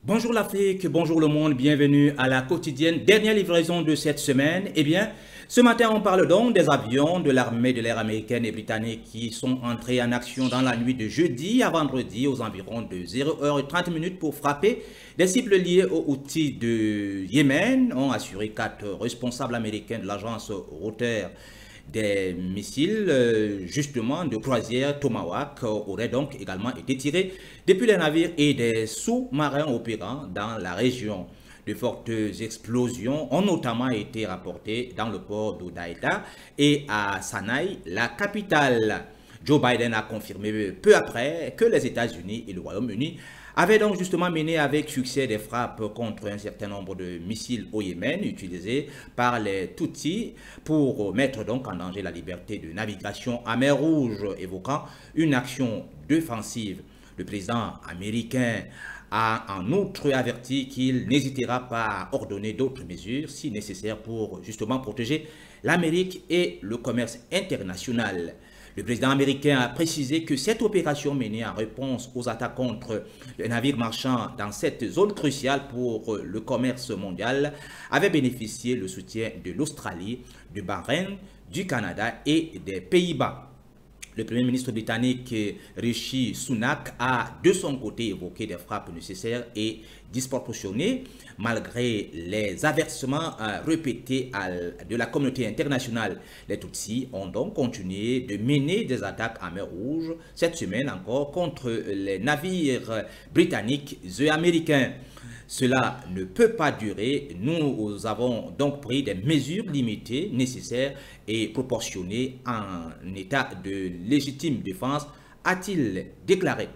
Bonjour l'Afrique, bonjour le monde, bienvenue à la quotidienne, dernière livraison de cette semaine. Eh bien, ce matin on parle donc des avions de l'armée de l'air américaine et britannique qui sont entrés en action dans la nuit de jeudi à vendredi aux environs de 0h30 pour frapper des cibles liées aux outils de Yémen, ont assuré 4 responsables américains de l'agence Reuters. Des missiles, justement, de croisière Tomahawk auraient donc également été tirés depuis les navires et des sous-marins opérant dans la région. De fortes explosions ont notamment été rapportées dans le port d'Hodeïda et à Sanaï, la capitale. Joe Biden a confirmé peu après que les États-Unis et le Royaume-Uni avaient donc justement mené avec succès des frappes contre un certain nombre de missiles au Yémen utilisés par les Houthis pour mettre donc en danger la liberté de navigation à mer Rouge, évoquant une action défensive. Le président américain a en outre averti qu'il n'hésitera pas à ordonner d'autres mesures si nécessaire pour justement protéger l'Amérique et le commerce international. Le président américain a précisé que cette opération menée en réponse aux attaques contre les navires marchands dans cette zone cruciale pour le commerce mondial avait bénéficié le soutien de l'Australie, du Bahreïn, du Canada et des Pays-Bas. Le Premier ministre britannique Rishi Sunak a de son côté évoqué des frappes nécessaires et disproportionnées malgré les avertissements répétés de la communauté internationale. Les Tutsis ont donc continué de mener des attaques en mer Rouge cette semaine encore contre les navires britanniques et américains. Cela ne peut pas durer. Nous avons donc pris des mesures limitées, nécessaires et proportionnées en état de légitime défense, a-t-il déclaré.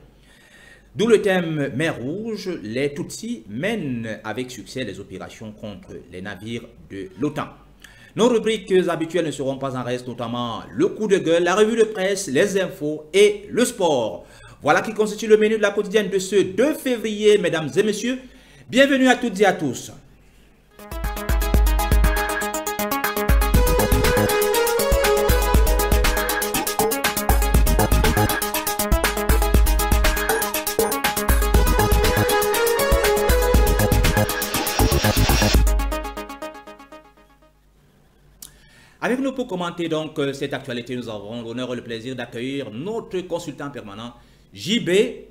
D'où le thème mer Rouge, les Tutsis mènent avec succès les opérations contre les navires de l'OTAN. Nos rubriques habituelles ne seront pas en reste, notamment le coup de gueule, la revue de presse, les infos et le sport. Voilà qui constitue le menu de la quotidienne de ce 2 février, mesdames et messieurs. Bienvenue à toutes et à tous. Avec nous pour commenter donc cette actualité, nous avons l'honneur et le plaisir d'accueillir notre consultant permanent, JB,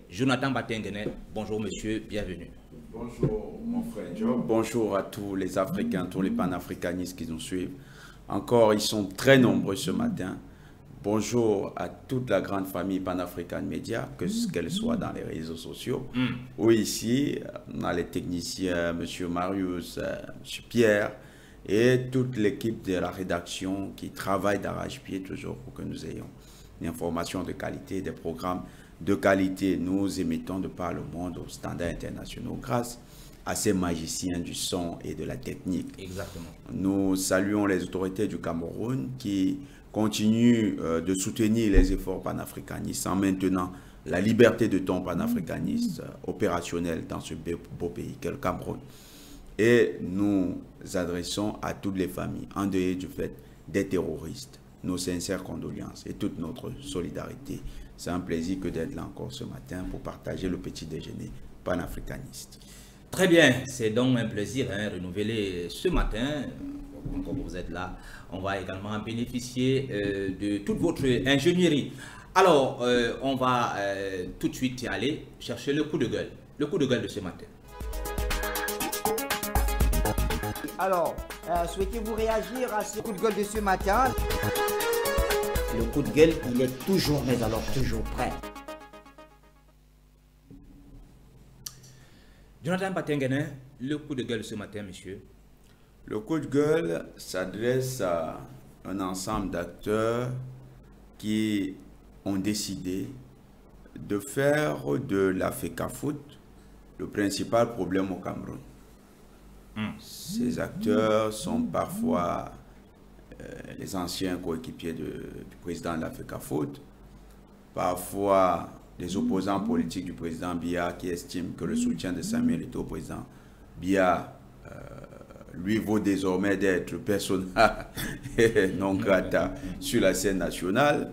Jonathan Batengene. Bonjour monsieur, bienvenue. Bonjour mon frère Joe, bonjour à tous les Africains, tous les panafricanistes qui nous suivent. Encore, ils sont très nombreux ce matin. Bonjour à toute la grande famille panafricaine média, qu'elle soit dans les réseaux sociaux ou ici, on a les techniciens, M. Marius, M. Pierre et toute l'équipe de la rédaction qui travaille d'arrache-pied toujours pour que nous ayons une information de qualité, des programmes de qualité. Nous émettons de par le monde aux standards internationaux grâce à ces magiciens du son et de la technique. Exactement. Nous saluons les autorités du Cameroun qui continuent de soutenir les efforts panafricanistes en maintenant la liberté de ton panafricaniste opérationnel dans ce beau pays qu'est le Cameroun. Et nous adressons à toutes les familles endeuillées du fait des terroristes nos sincères condoléances et toute notre solidarité. C'est un plaisir que d'être là encore ce matin pour partager le petit déjeuner panafricaniste. Très bien, c'est donc un plaisir renouvelé ce matin. Comme vous êtes là, on va également bénéficier de toute votre ingénierie. Alors, on va tout de suite aller chercher le coup de gueule de ce matin. Alors, souhaitez-vous réagir à ce coup de gueule de ce matin? Le coup de gueule, il est toujours, mais alors toujours prêt. Jonathan Batengene, le coup de gueule ce matin, monsieur. Le coup de gueule s'adresse à un ensemble d'acteurs qui ont décidé de faire de la FECAFOOT le principal problème au Cameroun. Ces acteurs sont parfois les anciens coéquipiers du président de la FECAFOOT, parfois des opposants politiques du président Biya qui estiment que le soutien de Samuel Eto'o au président Biya lui vaut désormais d'être persona non grata sur la scène nationale.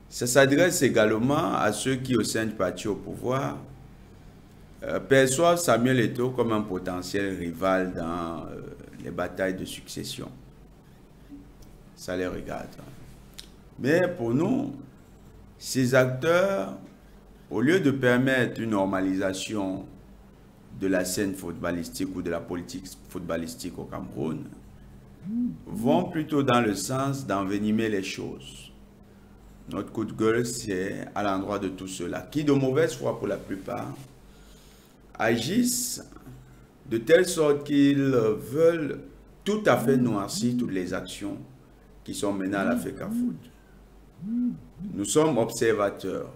Ça s'adresse également à ceux qui, au sein du parti au pouvoir, perçoivent Samuel Eto'o comme un potentiel rival dans les batailles de succession. Ça les regarde. Mais pour nous, ces acteurs, au lieu de permettre une normalisation de la scène footballistique ou de la politique footballistique au Cameroun, vont plutôt dans le sens d'envenimer les choses. Notre coup de gueule, c'est à l'endroit de tout cela, qui de mauvaise foi pour la plupart, agissent de telle sorte qu'ils veulent tout à fait noircir toutes les actions qui sont menées à la FECAFOOT. Nous sommes observateurs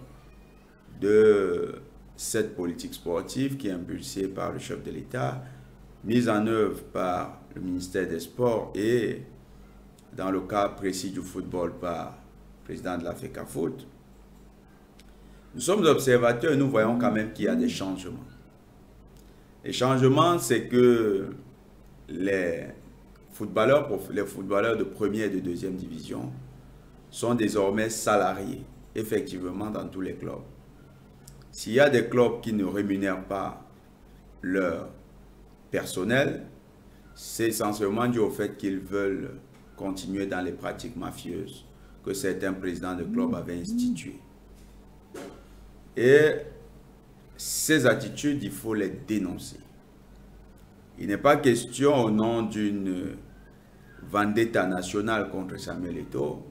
de cette politique sportive qui est impulsée par le chef de l'État, mise en œuvre par le ministère des Sports et, dans le cas précis du football, par le président de la FECAFOOT. Nous sommes observateurs et nous voyons quand même qu'il y a des changements. Les changements, c'est que les footballeurs de première et de deuxième division sont désormais salariés, effectivement, dans tous les clubs. S'il y a des clubs qui ne rémunèrent pas leur personnel, c'est essentiellement dû au fait qu'ils veulent continuer dans les pratiques mafieuses que certains présidents de clubs avaient instituées. Et ces attitudes, il faut les dénoncer. Il n'est pas question, au nom d'une vendetta nationale contre Samuel Eto'o,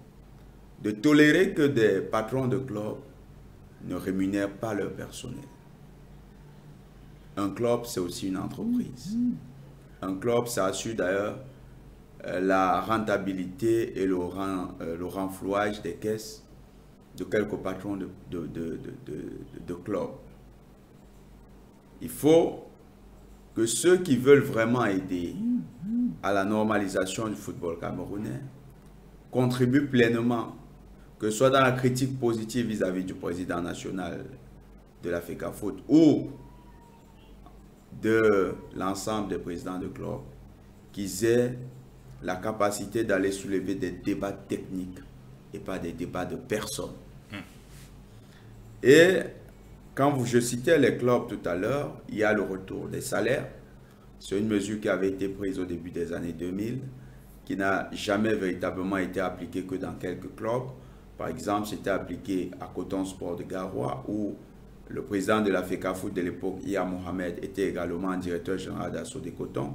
de tolérer que des patrons de clubs ne rémunèrent pas leur personnel. Un club, c'est aussi une entreprise. Un club, ça assure d'ailleurs la rentabilité et le renflouage des caisses de quelques patrons de clubs. Il faut que ceux qui veulent vraiment aider à la normalisation du football camerounais contribuent pleinement, que ce soit dans la critique positive vis-à-vis du président national de la FECAFOOT ou de l'ensemble des présidents de clubs, qu'ils aient la capacité d'aller soulever des débats techniques et pas des débats de personnes. Et quand je citais les clubs tout à l'heure, il y a le retour des salaires. C'est une mesure qui avait été prise au début des années 2000, qui n'a jamais véritablement été appliquée que dans quelques clubs. Par exemple, c'était appliqué à Coton Sport de Garoua, où le président de la FECAFOOT de l'époque, Iya Mohamed, était également directeur général d'Assaut des Cotons.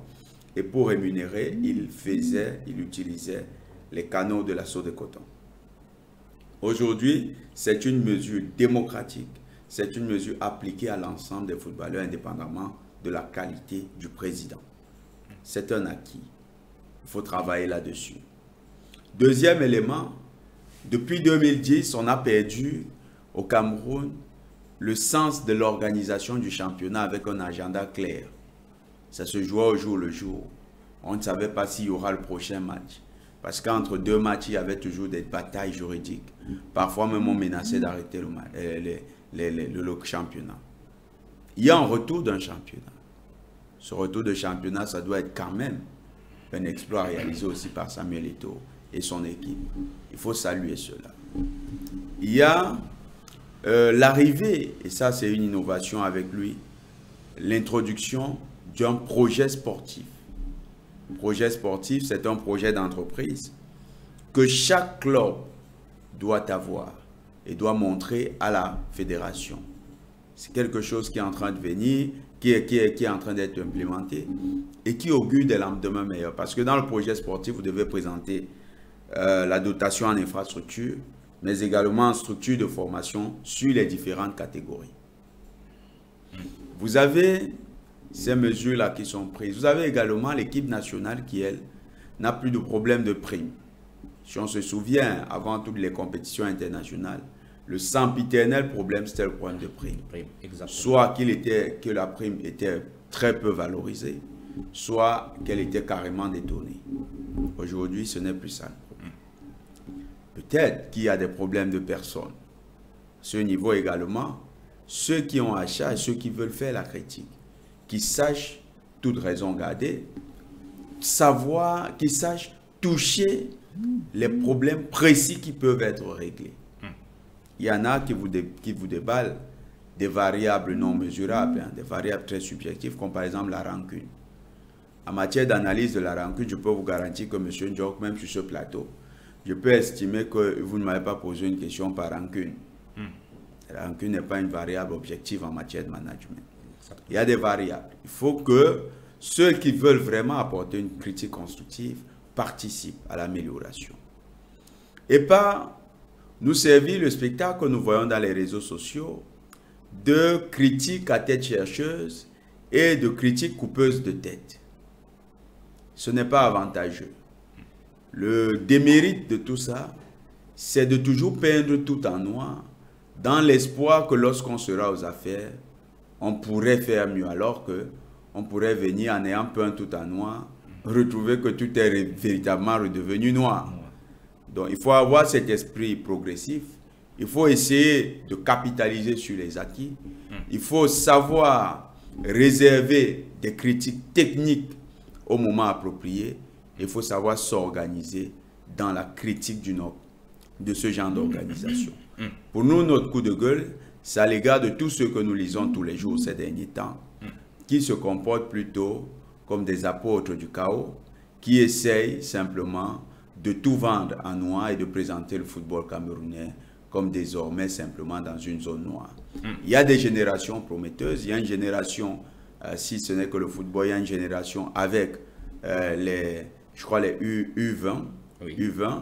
Et pour rémunérer, il utilisait les canaux de l'Assaut des Cotons. Aujourd'hui, c'est une mesure démocratique. C'est une mesure appliquée à l'ensemble des footballeurs, indépendamment de la qualité du président. C'est un acquis. Il faut travailler là-dessus. Deuxième élément, depuis 2010, on a perdu au Cameroun le sens de l'organisation du championnat avec un agenda clair. Ça se jouait au jour le jour. On ne savait pas s'il y aura le prochain match. Parce qu'entre deux matchs, il y avait toujours des batailles juridiques. Parfois même, on menaçait d'arrêter le championnat. Il y a un retour d'un championnat. Ce retour de championnat, ça doit être quand même un exploit réalisé aussi par Samuel Eto'o et son équipe. Il faut saluer cela. Il y a l'arrivée, et ça c'est une innovation avec lui, l'introduction d'un projet sportif. Projet sportif, c'est un projet d'entreprise que chaque club doit avoir et doit montrer à la fédération. C'est quelque chose qui est en train de venir, qui est en train d'être implémenté et qui augure des lendemains meilleurs. Parce que dans le projet sportif, vous devez présenter la dotation en infrastructure, mais également en structure de formation sur les différentes catégories. Vous avez ces mesures-là qui sont prises. Vous avez également l'équipe nationale qui, elle, n'a plus de problème de prime. Si on se souvient, avant toutes les compétitions internationales, le sempiternel problème, c'était le problème de prime. Soit que la prime était très peu valorisée, soit qu'elle était carrément détournée. Aujourd'hui, ce n'est plus ça le problème. Peut-être qu'il y a des problèmes de personnes. À ce niveau également, ceux qui ont à charge, ceux qui veulent faire la critique, qui sachent, toute raison garder, qu'ils sachent toucher les problèmes précis qui peuvent être réglés. Il y en a qui vous déballent des variables non mesurables, hein, des variables très subjectives, comme par exemple la rancune. En matière d'analyse de la rancune, je peux vous garantir que M. Ndiok, même sur ce plateau, je peux estimer que vous ne m'avez pas posé une question par rancune. La rancune n'est pas une variable objective en matière de management. Il y a des variables. Il faut que ceux qui veulent vraiment apporter une critique constructive participent à l'amélioration. Et pas nous servir le spectacle que nous voyons dans les réseaux sociaux de critiques à tête chercheuse et de critiques coupeuses de tête. Ce n'est pas avantageux. Le démérite de tout ça, c'est de toujours peindre tout en noir dans l'espoir que lorsqu'on sera aux affaires, on pourrait faire mieux, alors que on pourrait venir en ayant peint tout en noir, retrouver que tout est véritablement redevenu noir. Donc il faut avoir cet esprit progressif, il faut essayer de capitaliser sur les acquis, il faut savoir réserver des critiques techniques au moment approprié, il faut savoir s'organiser dans la critique de ce genre d'organisation. Pour nous, notre coup de gueule, c'est à l'égard de tous ceux que nous lisons tous les jours ces derniers temps, qui se comportent plutôt comme des apôtres du chaos, qui essayent simplement de tout vendre en noir et de présenter le football camerounais comme désormais simplement dans une zone noire. Il y a des générations prometteuses, il y a une génération, si ce n'est que le football, il y a une génération avec je crois les U20, oui. U20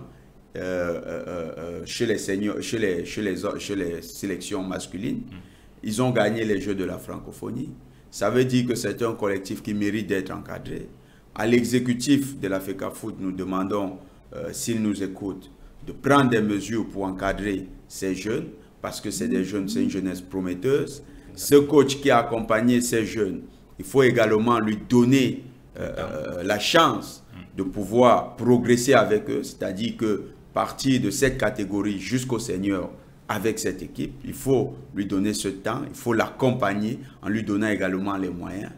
chez les seniors, chez les sélections masculines. Ils ont gagné les Jeux de la francophonie. Ça veut dire que c'est un collectif qui mérite d'être encadré. À l'exécutif de la FECAFOOT, nous demandons, s'ils nous écoutent, de prendre des mesures pour encadrer ces jeunes, parce que c'est des jeunes, c'est une jeunesse prometteuse. Ce coach qui a accompagné ces jeunes, il faut également lui donner la chance de pouvoir progresser avec eux, c'est-à-dire que partir de cette catégorie jusqu'au senior avec cette équipe, il faut lui donner ce temps, il faut l'accompagner en lui donnant également les moyens.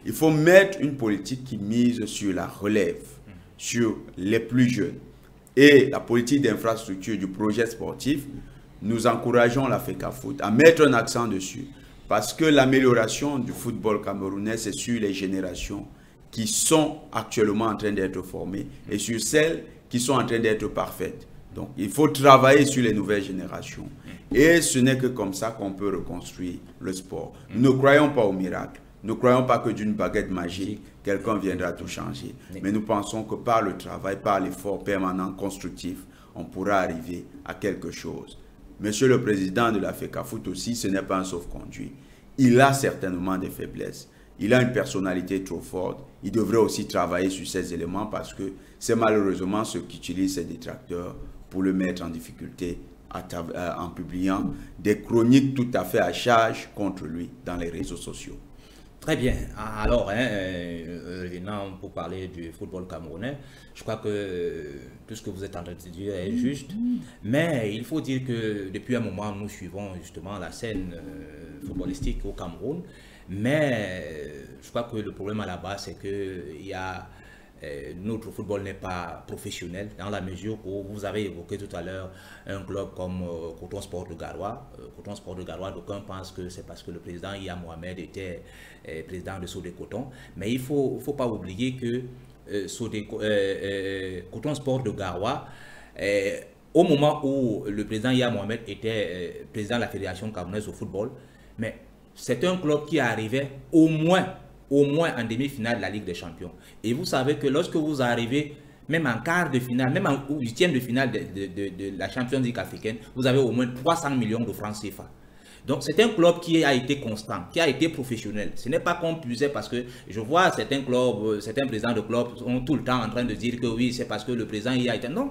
Il faut mettre une politique qui mise sur la relève, sur les plus jeunes. Et la politique d'infrastructure du projet sportif, nous encourageons la FECAFOOT à mettre un accent dessus, parce que l'amélioration du football camerounais, c'est sur les générations qui sont actuellement en train d'être formées et sur celles qui sont en train d'être parfaites. Donc, il faut travailler sur les nouvelles générations. Et ce n'est que comme ça qu'on peut reconstruire le sport. Nous ne croyons pas au miracle. Nous ne croyons pas que d'une baguette magique, quelqu'un viendra tout changer. Mais nous pensons que par le travail, par l'effort permanent, constructif, on pourra arriver à quelque chose. Monsieur le Président de la FECAFOOT aussi, ce n'est pas un sauf-conduit. Il a certainement des faiblesses. Il a une personnalité trop forte. Il devrait aussi travailler sur ces éléments parce que c'est malheureusement ceux qui utilisent ces détracteurs pour le mettre en difficulté en publiant des chroniques tout à fait à charge contre lui dans les réseaux sociaux. Très bien. Alors, revenant pour parler du football camerounais, je crois que tout ce que vous êtes en train de dire est juste. Mais il faut dire que depuis un moment, nous suivons justement la scène footballistique au Cameroun. Mais je crois que le problème à la base, c'est que notre football n'est pas professionnel dans la mesure où vous avez évoqué tout à l'heure un club comme Coton Sport de Garoua. Coton Sport de Garoua, d'aucuns pensent que c'est parce que le président Iya Mohamed était président de Sodé Coton. Mais il ne faut pas oublier que Coton Sport de Garoua, au moment où le président Iya Mohamed était président de la Fédération camerounaise au football, mais c'est un club qui arrivait au moins en demi-finale de la Ligue des Champions. Et vous savez que lorsque vous arrivez, même en quart de finale, même en huitième de finale de la Champions League africaine, vous avez au moins 300 millions de francs CFA. Donc c'est un club qui a été constant, qui a été professionnel. Ce n'est pas qu'on puisait parce que je vois certains clubs, certains présidents de clubs sont tout le temps en train de dire que oui, c'est parce que le président y a été... Non,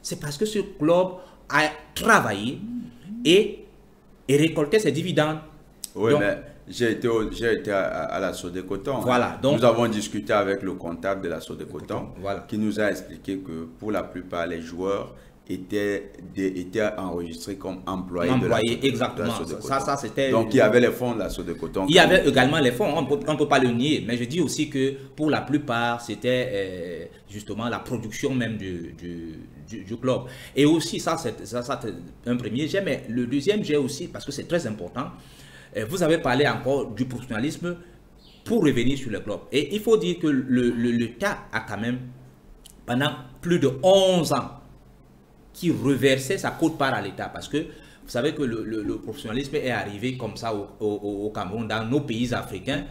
c'est parce que ce club a travaillé et récolté ses dividendes. Oui, donc, mais j'ai été à la Sodé Coton. Voilà, donc, nous avons discuté avec le comptable de la Sodé Coton, voilà, qui nous a expliqué que pour la plupart, les joueurs étaient enregistrés comme employés de la Sodé Coton. Ça, c'était... Donc, il y avait les fonds de la Sodé Coton. Il y avait également les fonds, on ne peut pas le nier. Mais je dis aussi que pour la plupart, c'était justement la production même du club. Et aussi, ça c'est un premier jet. Mais le deuxième jet aussi, parce que c'est très important, vous avez parlé encore du professionnalisme pour revenir sur le club. Et il faut dire que l'État a quand même, pendant plus de 11 ans, qui reversait sa quote-part à l'État. Parce que vous savez que le professionnalisme est arrivé comme ça au Cameroun, dans nos pays africains.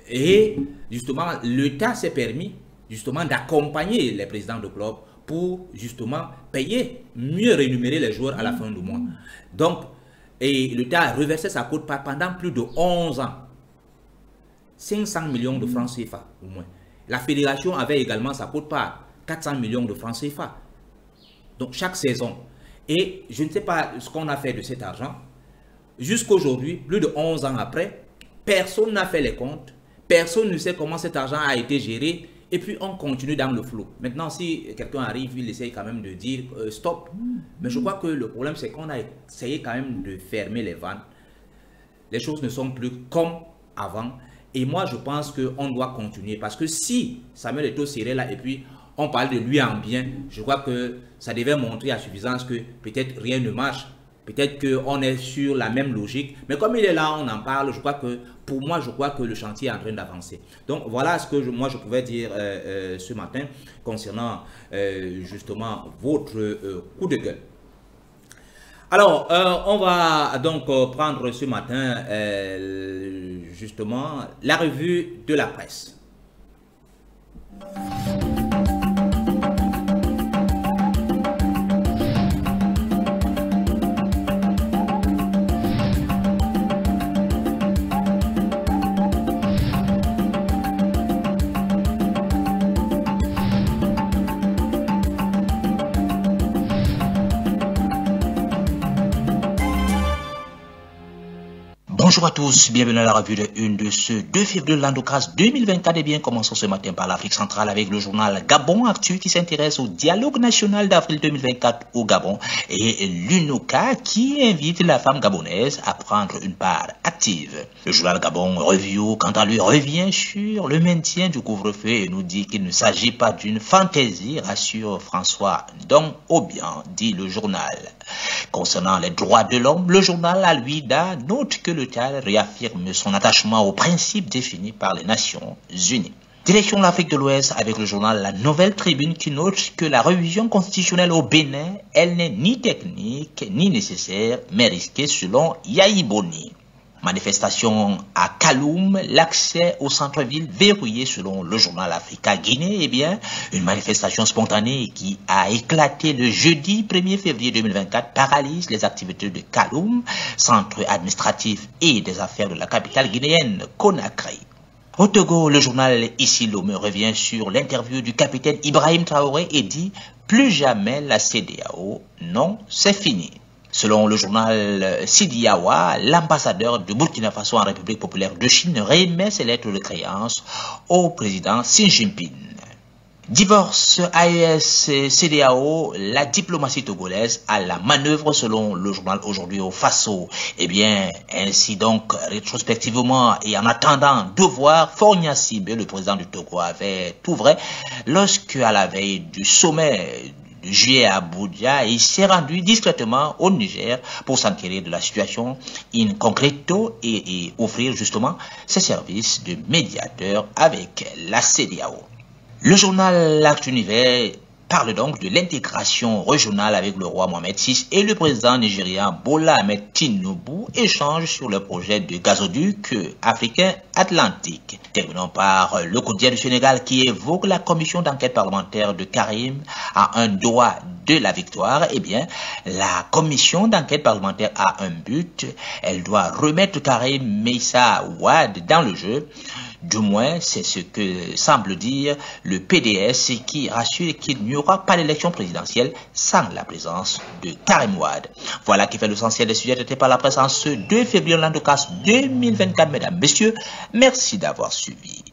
Et justement, l'État s'est permis justement d'accompagner les présidents de club pour justement payer, mieux rémunérer les joueurs à la fin du mois. Donc, et l'État a reversé sa quote-part pendant plus de 11 ans. 500 millions de francs CFA au moins. La fédération avait également sa quote-part, 400 millions de francs CFA. Donc chaque saison. Et je ne sais pas ce qu'on a fait de cet argent. Jusqu'aujourd'hui, plus de 11 ans après, personne n'a fait les comptes. Personne ne sait comment cet argent a été géré. Et puis on continue dans le flou. Maintenant, si quelqu'un arrive, il essaye quand même de dire stop. Mais je crois que le problème, c'est qu'on a essayé quand même de fermer les vannes. Les choses ne sont plus comme avant. Et moi, je pense qu'on doit continuer. Parce que si Samuel Eto'o serait là et puis on parle de lui en bien, je crois que ça devait montrer à suffisance que peut-être rien ne marche. Peut-être qu'on est sur la même logique. Mais comme il est là, on en parle. Je crois que, pour moi, je crois que le chantier est en train d'avancer. Donc, voilà ce que moi, je pouvais dire ce matin concernant justement votre coup de gueule. Alors, on va donc prendre ce matin justement la revue de la presse. Bonjour à tous, bienvenue à la revue de 1 de ce 2 février de l'an 2024. Et bien, commençons ce matin par l'Afrique centrale avec le journal Gabon Actu qui s'intéresse au dialogue national d'avril 2024 au Gabon et l'UNOCA qui invite la femme gabonaise à prendre une part active. Le journal Gabon Review, quant à lui, revient sur le maintien du couvre-feu et nous dit qu'il ne s'agit pas d'une fantaisie, rassure François Dong Obiang, dit le journal. Concernant les droits de l'homme, le journal Al-Wida note que le Tchad réaffirme son attachement aux principes définis par les Nations Unies. Direction l'Afrique de l'Ouest avec le journal La Nouvelle Tribune qui note que la révision constitutionnelle au Bénin, elle n'est ni technique ni nécessaire, mais risquée selon Yahi Boni. Manifestation à Kaloum, l'accès au centre-ville verrouillé selon le journal Africa Guinée. Eh bien, une manifestation spontanée qui a éclaté le jeudi 1er février 2024 paralyse les activités de Kaloum, centre administratif et des affaires de la capitale guinéenne Conakry. Au Togo, le journal Ici Lomé revient sur l'interview du capitaine Ibrahim Traoré et dit « Plus jamais la CEDEAO, non, c'est fini ». Selon le journal Sidiawa, l'ambassadeur de Burkina Faso en République populaire de Chine remet ses lettres de créance au président Xi Jinping. Divorce AES-CEDEAO, la diplomatie togolaise à la manœuvre selon le journal Aujourd'hui au Faso. Eh bien, ainsi donc, rétrospectivement et en attendant de voir, Faure Gnassingbé, le président du Togo, avait tout vrai lorsque, à la veille du sommet de juillet à Abuja, il s'est rendu discrètement au Niger pour s'enquérir de la situation in concreto et offrir justement ses services de médiateur avec la CEDEAO. Le journal L'Actu Univers parle donc de l'intégration régionale avec le roi Mohamed VI et le président nigérien Bola Ahmed Tinubu échangent sur le projet de gazoduc africain atlantique. Terminons par le quotidien du Sénégal qui évoque la commission d'enquête parlementaire de Karim à un doigt de la victoire. Eh bien, la commission d'enquête parlementaire a un but. Elle doit remettre Karim Meïssa Wade dans le jeu. Du moins, c'est ce que semble dire le PDS qui rassure qu'il n'y aura pas d'élection présidentielle sans la présence de Karim Wade. Voilà qui fait l'essentiel des sujets traités par la presse en ce 2 février 2024. Mesdames, Messieurs, merci d'avoir suivi.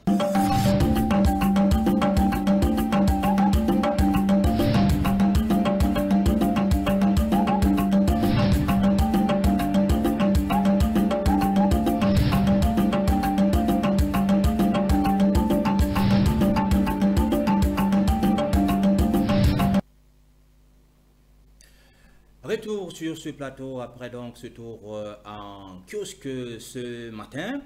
retour sur ce plateau après donc ce tour en kiosque ce matin.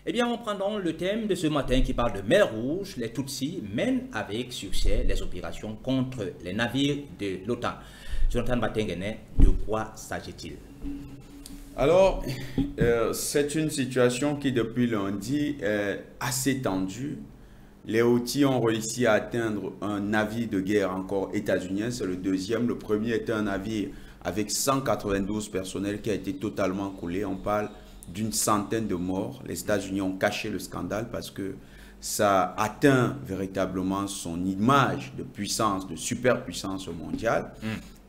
Eh bien, on prend donc le thème de ce matin qui parle de mer Rouge. Les Tutsis mènent avec succès les opérations contre les navires de l'OTAN. Jonathan Batengene, de quoi s'agit-il? Alors, c'est une situation qui depuis lundi est assez tendue. Les Houthis ont réussi à atteindre un navire de guerre encore états-unien, c'est le deuxième. Le premier était un navire avec 192 personnels qui a été totalement coulé. On parle d'une centaine de morts. Les États-Unis ont caché le scandale parce que ça atteint véritablement son image de puissance, de superpuissance mondiale,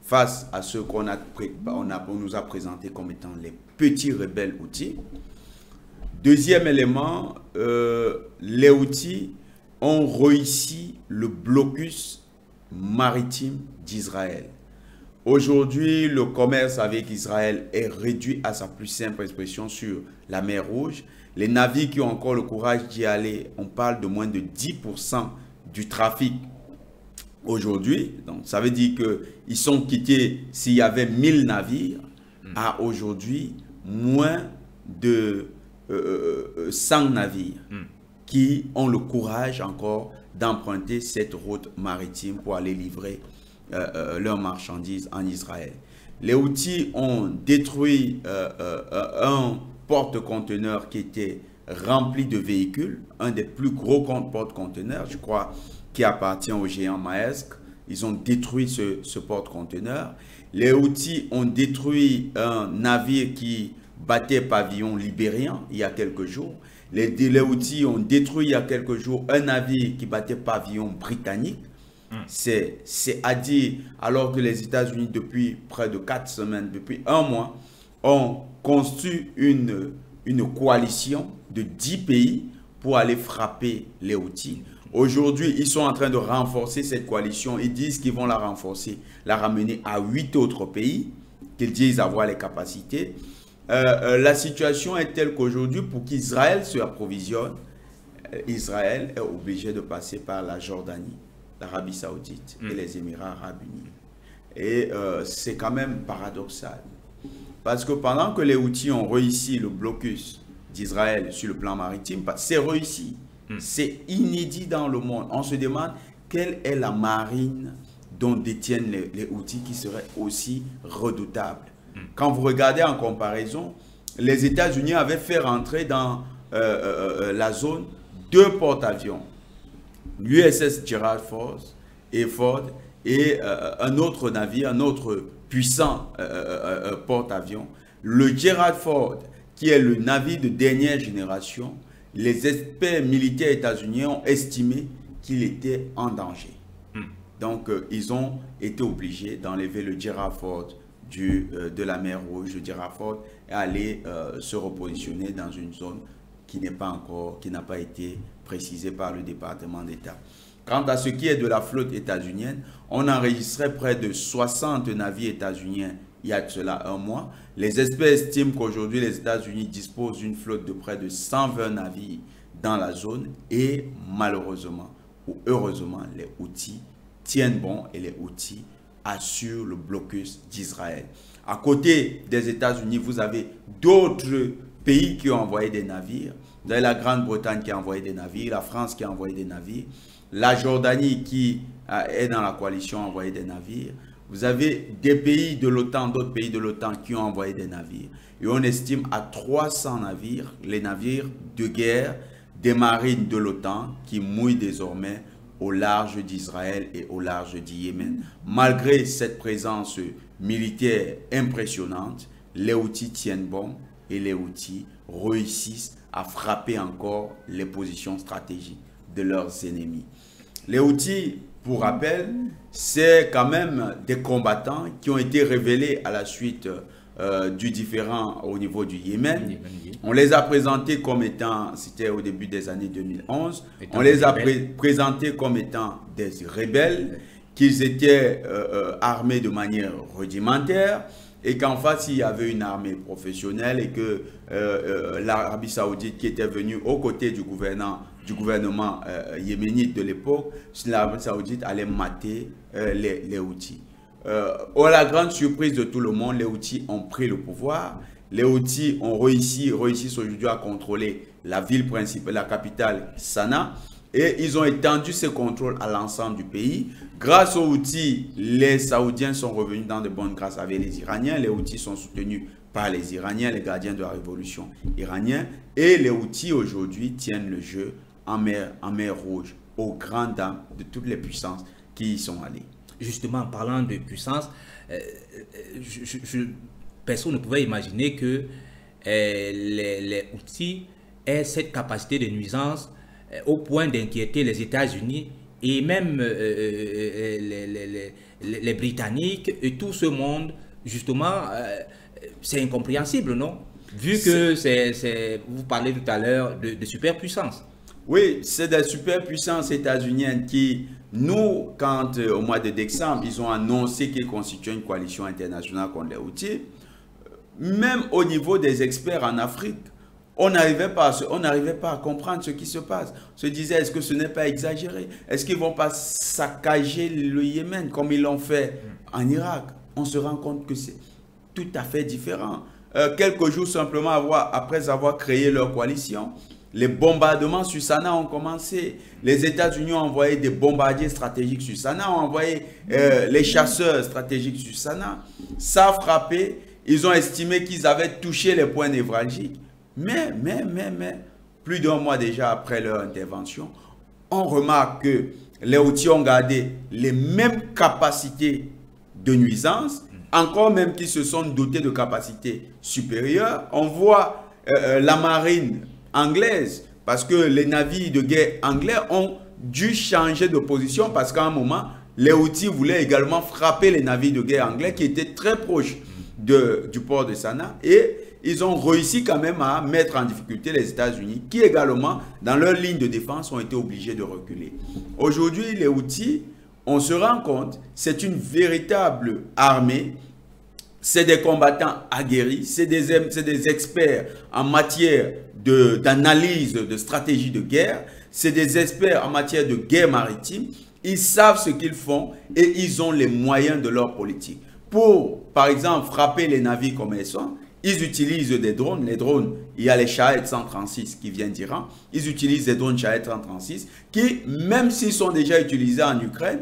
face à ceux qu'on nous a présentés comme étant les petits rebelles Houthis. Deuxième élément, les Houthis ont réussi le blocus maritime d'Israël. Aujourd'hui, le commerce avec Israël est réduit à sa plus simple expression sur la mer Rouge. Les navires qui ont encore le courage d'y aller, on parle de moins de 10% du trafic aujourd'hui. Donc, ça veut dire qu'ils sont quittés, s'il y avait 1000 navires, à aujourd'hui, moins de 100 navires qui ont le courage encore d'emprunter cette route maritime pour aller livrer leurs marchandises en Israël. Les Houthis ont détruit un porte-conteneur qui était rempli de véhicules, un des plus gros porte-conteneurs, je crois, qui appartient au géant Maersk. Ils ont détruit ce porte-conteneur. Les Houthis ont détruit un navire qui battait pavillon libérien il y a quelques jours. Les Houthis ont détruit il y a quelques jours un navire qui battait pavillon britannique. C'est à dire, alors que les États-Unis, depuis près de 4 semaines, depuis un mois, ont construit une coalition de 10 pays pour aller frapper les Houthis. Aujourd'hui, ils sont en train de renforcer cette coalition. Ils disent qu'ils vont la renforcer, la ramener à 8 autres pays, qu'ils disent avoir les capacités. La situation est telle qu'aujourd'hui, pour qu'Israël se approvisionne, Israël est obligé de passer par la Jordanie, l'Arabie Saoudite et les Émirats Arabes Unis. Et c'est quand même paradoxal. Parce que pendant que les Houthis ont réussi le blocus d'Israël sur le plan maritime, c'est réussi. C'est inédit dans le monde. On se demande quelle est la marine dont détiennent les Houthis qui serait aussi redoutable. Quand vous regardez en comparaison, les États-Unis avaient fait rentrer dans la zone 2 porte-avions. L'USS Gerald Ford et un autre navire, un autre puissant porte-avions. Le Gerald Ford, qui est le navire de dernière génération, les experts militaires états-uniens ont estimé qu'il était en danger. Donc, ils ont été obligés d'enlever le Gerald Ford de la mer Rouge, le Gerald Ford, et aller se repositionner dans une zone qui n'a pas été précisée par le département d'État. Quant à ce qui est de la flotte états-unienne, on enregistrait près de 60 navires états-uniens il y a de cela un mois. Les experts estiment qu'aujourd'hui, les États-Unis disposent d'une flotte de près de 120 navires dans la zone et malheureusement ou heureusement, les Houthis tiennent bon et les Houthis assurent le blocus d'Israël. À côté des États-Unis, vous avez d'autres pays qui ont envoyé des navires. Vous avez la Grande-Bretagne qui a envoyé des navires, la France qui a envoyé des navires, la Jordanie qui est dans la coalition a envoyé des navires. Vous avez des pays de l'OTAN, d'autres pays de l'OTAN qui ont envoyé des navires. Et on estime à 300 navires, les navires de guerre des marines de l'OTAN qui mouillent désormais au large d'Israël et au large du Yémen. Malgré cette présence militaire impressionnante, les Houthis tiennent bon et les Houthis réussissent à frapper encore les positions stratégiques de leurs ennemis. Les Houthis, pour rappel, c'est quand même des combattants qui ont été révélés à la suite du différend au niveau du Yémen. On les a présentés comme étant, c'était au début des années 2011, on les a présentés comme étant des rebelles, qu'ils étaient armés de manière rudimentaire, et qu'en face, il y avait une armée professionnelle et que l'Arabie Saoudite qui était venue aux côtés du gouvernement yéménite de l'époque, l'Arabie Saoudite allait mater les Houthis. à la grande surprise de tout le monde, les Houthis ont pris le pouvoir. Les Houthis ont réussissent aujourd'hui à contrôler la ville principale, la capitale Sanaa. Et ils ont étendu ce contrôle à l'ensemble du pays. Grâce aux Houthis, les Saoudiens sont revenus dans de bonnes grâces avec les Iraniens. Les Houthis sont soutenus par les Iraniens, les gardiens de la révolution iranienne. Et les Houthis aujourd'hui tiennent le jeu en mer Rouge, aux grandes dames de toutes les puissances qui y sont allées. Justement, en parlant de puissance, personne ne pouvait imaginer que les Houthis aient cette capacité de nuisance au point d'inquiéter les États-Unis et même les Britanniques et tout ce monde. Justement, c'est incompréhensible, non? Vu que vous parlez tout à l'heure de superpuissance. Oui, c'est des superpuissances états-uniennes qui, nous, quand au mois de décembre, ils ont annoncé qu'ils constituaient une coalition internationale contre les Houthis, même au niveau des experts en Afrique, on n'arrivait pas à comprendre ce qui se passe. On se disait, est-ce que ce n'est pas exagéré? Est-ce qu'ils ne vont pas saccager le Yémen comme ils l'ont fait en Irak? On se rend compte que c'est tout à fait différent. Quelques jours simplement après avoir créé leur coalition, les bombardements sur Sanaa ont commencé. Les États-Unis ont envoyé des bombardiers stratégiques sur Sanaa, ont envoyé les chasseurs stratégiques sur Sanaa. Ça a frappé. Ils ont estimé qu'ils avaient touché les points névralgiques. Mais, plus d'un mois déjà après leur intervention, on remarque que les Houthis ont gardé les mêmes capacités de nuisance, encore même qu'ils se sont dotés de capacités supérieures. On voit la marine anglaise, parce que les navires de guerre anglais ont dû changer de position parce qu'à un moment, les Houthis voulaient également frapper les navires de guerre anglais qui étaient très proches du port de Sanaa, et ils ont réussi quand même à mettre en difficulté les États-Unis qui également, dans leur ligne de défense, ont été obligés de reculer. Aujourd'hui, les Houthis, on se rend compte, c'est une véritable armée, c'est des combattants aguerris, c'est des experts en matière d'analyse de stratégie de guerre, c'est des experts en matière de guerre maritime, ils savent ce qu'ils font et ils ont les moyens de leur politique. Pour, par exemple, frapper les navires comme ils sont, ils utilisent des drones. Les drones, il y a les Shahed 136 qui viennent d'Iran. Ils utilisent des drones Shahed 136 qui, même s'ils sont déjà utilisés en Ukraine,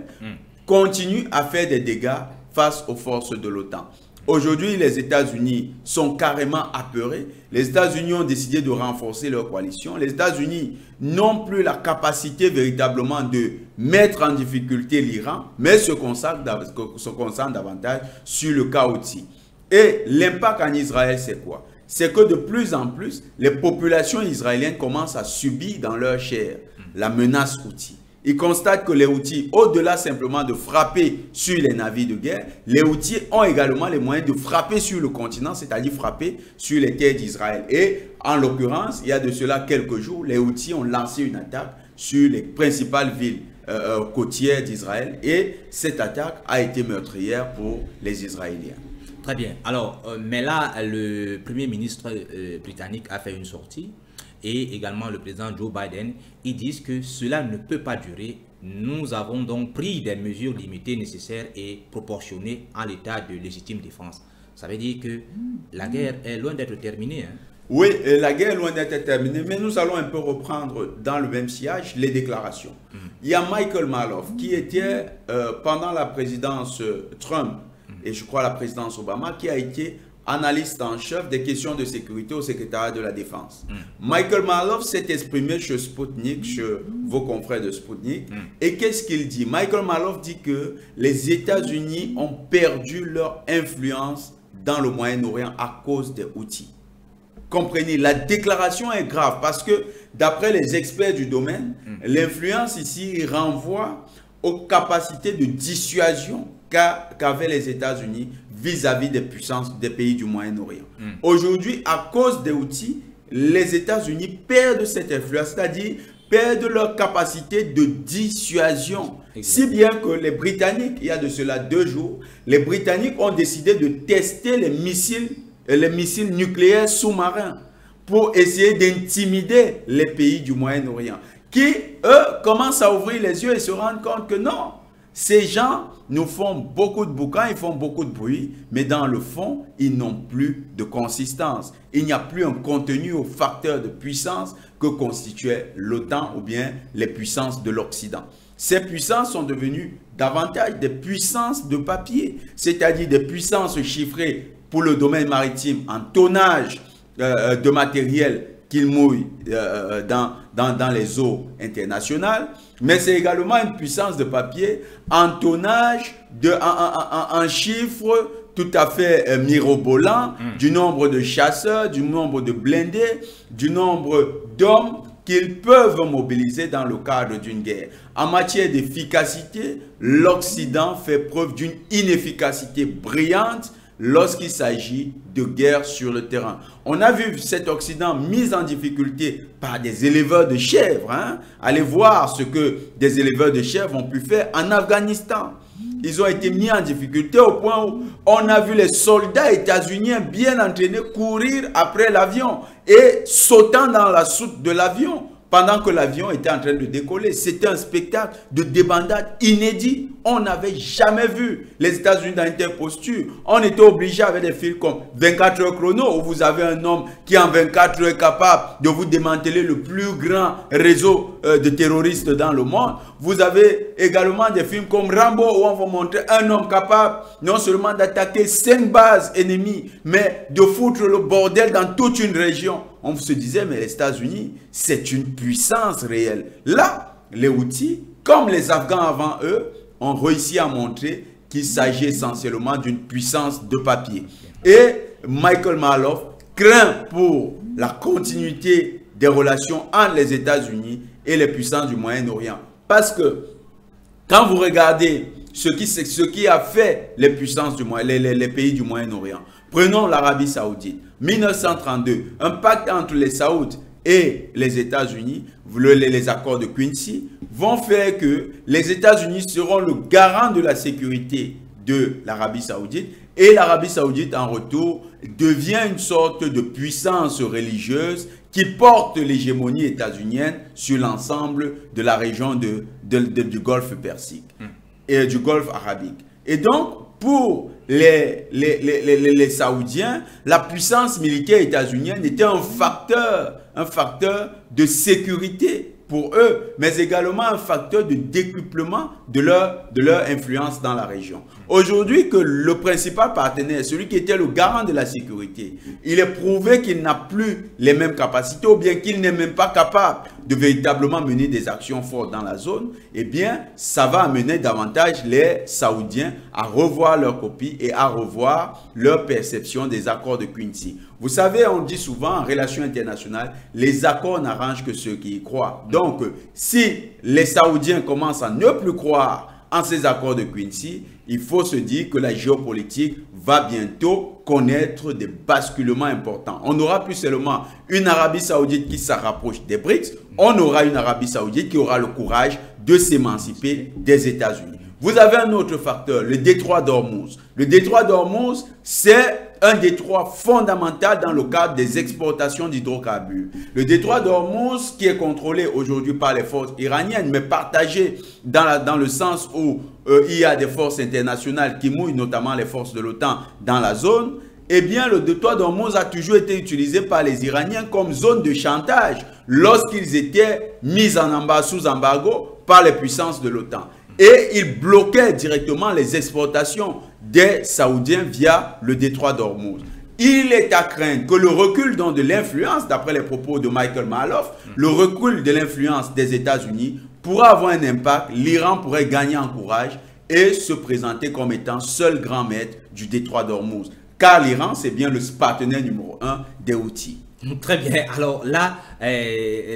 continuent à faire des dégâts face aux forces de l'OTAN. Aujourd'hui, les États-Unis sont carrément apeurés. Les États-Unis ont décidé de renforcer leur coalition. Les États-Unis n'ont plus la capacité véritablement de mettre en difficulté l'Iran, mais se concentrent davantage sur le cas Houthi. Et l'impact en Israël, c'est quoi? C'est que de plus en plus, les populations israéliennes commencent à subir dans leur chair la menace Houthi. Ils constatent que les Houthis, au-delà simplement de frapper sur les navires de guerre, les Houthis ont également les moyens de frapper sur le continent, c'est-à-dire frapper sur les terres d'Israël. Et en l'occurrence, il y a de cela quelques jours, les Houthis ont lancé une attaque sur les principales villes côtières d'Israël, et cette attaque a été meurtrière pour les Israéliens. Très bien. Alors, mais là, le Premier ministre britannique a fait une sortie, et également le président Joe Biden, ils disent que cela ne peut pas durer. Nous avons donc pris des mesures limitées, nécessaires et proportionnées en l'état de légitime défense. Ça veut dire que la guerre est loin d'être terminée. Hein? Oui, la guerre est loin d'être terminée, mais nous allons un peu reprendre dans le même sillage les déclarations. Il y a Michael Maloff qui était, pendant la présidence Trump, et je crois la présidence Obama, qui a été analyste en chef des questions de sécurité au secrétariat de la Défense. Michael Maloff s'est exprimé chez Sputnik, chez vos confrères de Sputnik. Et qu'est-ce qu'il dit? Michael Maloff dit que les États-Unis ont perdu leur influence dans le Moyen-Orient à cause des Houthis. Comprenez, la déclaration est grave parce que d'après les experts du domaine, l'influence ici renvoie aux capacités de dissuasion qu'avaient les États-Unis vis-à-vis des puissances des pays du Moyen-Orient. Aujourd'hui, à cause des Houthis, les États-Unis perdent cette influence, c'est-à-dire perdent leur capacité de dissuasion. Si bien que les Britanniques, il y a de cela 2 jours, les Britanniques ont décidé de tester les missiles nucléaires sous-marins pour essayer d'intimider les pays du Moyen-Orient, qui, eux, commencent à ouvrir les yeux et se rendent compte que non, Ces gens nous font beaucoup de bouquins, ils font beaucoup de bruit, mais dans le fond, ils n'ont plus de consistance. Il n'y a plus un contenu au facteur de puissance que constituait l'OTAN ou bien les puissances de l'Occident. Ces puissances sont devenues davantage des puissances de papier, c'est-à-dire des puissances chiffrées pour le domaine maritime en tonnage de matériel qu'ils mouillent dans les eaux internationales, mais c'est également une puissance de papier en tonnage, en chiffres tout à fait mirobolants, du nombre de chasseurs, du nombre de blindés, du nombre d'hommes qu'ils peuvent mobiliser dans le cadre d'une guerre. En matière d'efficacité, l'Occident fait preuve d'une inefficacité brillante lorsqu'il s'agit de guerre sur le terrain. On a vu cet Occident mis en difficulté par des éleveurs de chèvres. Allez voir ce que des éleveurs de chèvres ont pu faire en Afghanistan. Ils ont été mis en difficulté au point où on a vu les soldats états-uniens bien entraînés courir après l'avion et sautant dans la soute de l'avion pendant que l'avion était en train de décoller. C'était un spectacle de débandade inédit. On n'avait jamais vu les États-Unis dans une telle posture. On était obligé avec des films comme 24 heures chrono, où vous avez un homme qui en 24 heures est capable de vous démanteler le plus grand réseau de terroristes dans le monde. Vous avez également des films comme Rambo, où on va montrer un homme capable non seulement d'attaquer 5 bases ennemies, mais de foutre le bordel dans toute une région. On se disait, mais les États-Unis, c'est une puissance réelle. Là, les Houthis, comme les Afghans avant eux, ont réussi à montrer qu'il s'agit essentiellement d'une puissance de papier. Et Michael Marloff craint pour la continuité des relations entre les États-Unis et les puissances du Moyen-Orient. Parce que quand vous regardez ce qui a fait les puissances du les pays du Moyen-Orient, prenons l'Arabie Saoudite. 1932, un pacte entre les Saouds et les États-Unis, les accords de Quincy, vont faire que les États-Unis seront le garant de la sécurité de l'Arabie Saoudite et l'Arabie Saoudite en retour devient une sorte de puissance religieuse qui porte l'hégémonie états-unienne sur l'ensemble de la région du Golfe Persique et du Golfe arabique. Et donc, pour les Saoudiens, la puissance militaire états-unienne était un facteur de sécurité pour eux, mais également un facteur de décuplement de leur influence dans la région. Aujourd'hui, que le principal partenaire, celui qui était le garant de la sécurité, il est prouvé qu'il n'a plus les mêmes capacités ou bien qu'il n'est même pas capable de véritablement mener des actions fortes dans la zone, eh bien, ça va amener davantage les Saoudiens à revoir leur copie et à revoir leur perception des accords de Quincy. Vous savez, on dit souvent en relations internationales, les accords n'arrangent que ceux qui y croient. Donc, si les Saoudiens commencent à ne plus croire en ces accords de Quincy, il faut se dire que la géopolitique va bientôt connaître des basculements importants. On n'aura plus seulement une Arabie Saoudite qui se rapproche des BRICS, on aura une Arabie Saoudite qui aura le courage de s'émanciper des États-Unis. Vous avez un autre facteur, le détroit d'Ormuz. Le détroit d'Ormuz, c'est un détroit fondamental dans le cadre des exportations d'hydrocarbures. Le détroit d'Ormuz, qui est contrôlé aujourd'hui par les forces iraniennes, mais partagé dans le sens où il y a des forces internationales qui mouillent, notamment les forces de l'OTAN, dans la zone, eh bien, le détroit d'Ormuz a toujours été utilisé par les Iraniens comme zone de chantage lorsqu'ils étaient mis sous embargo par les puissances de l'OTAN. Et ils bloquaient directement les exportations des Saoudiens via le détroit d'Ormuz. Il est à craindre que le recul de l'influence, d'après les propos de Michael Marloff, le recul de l'influence des États-Unis pourra avoir un impact. L'Iran pourrait gagner en courage et se présenter comme étant seul grand maître du détroit d'Ormuz. Car l'Iran, c'est bien le partenaire numéro 1 des Houthis. Très bien. Alors là,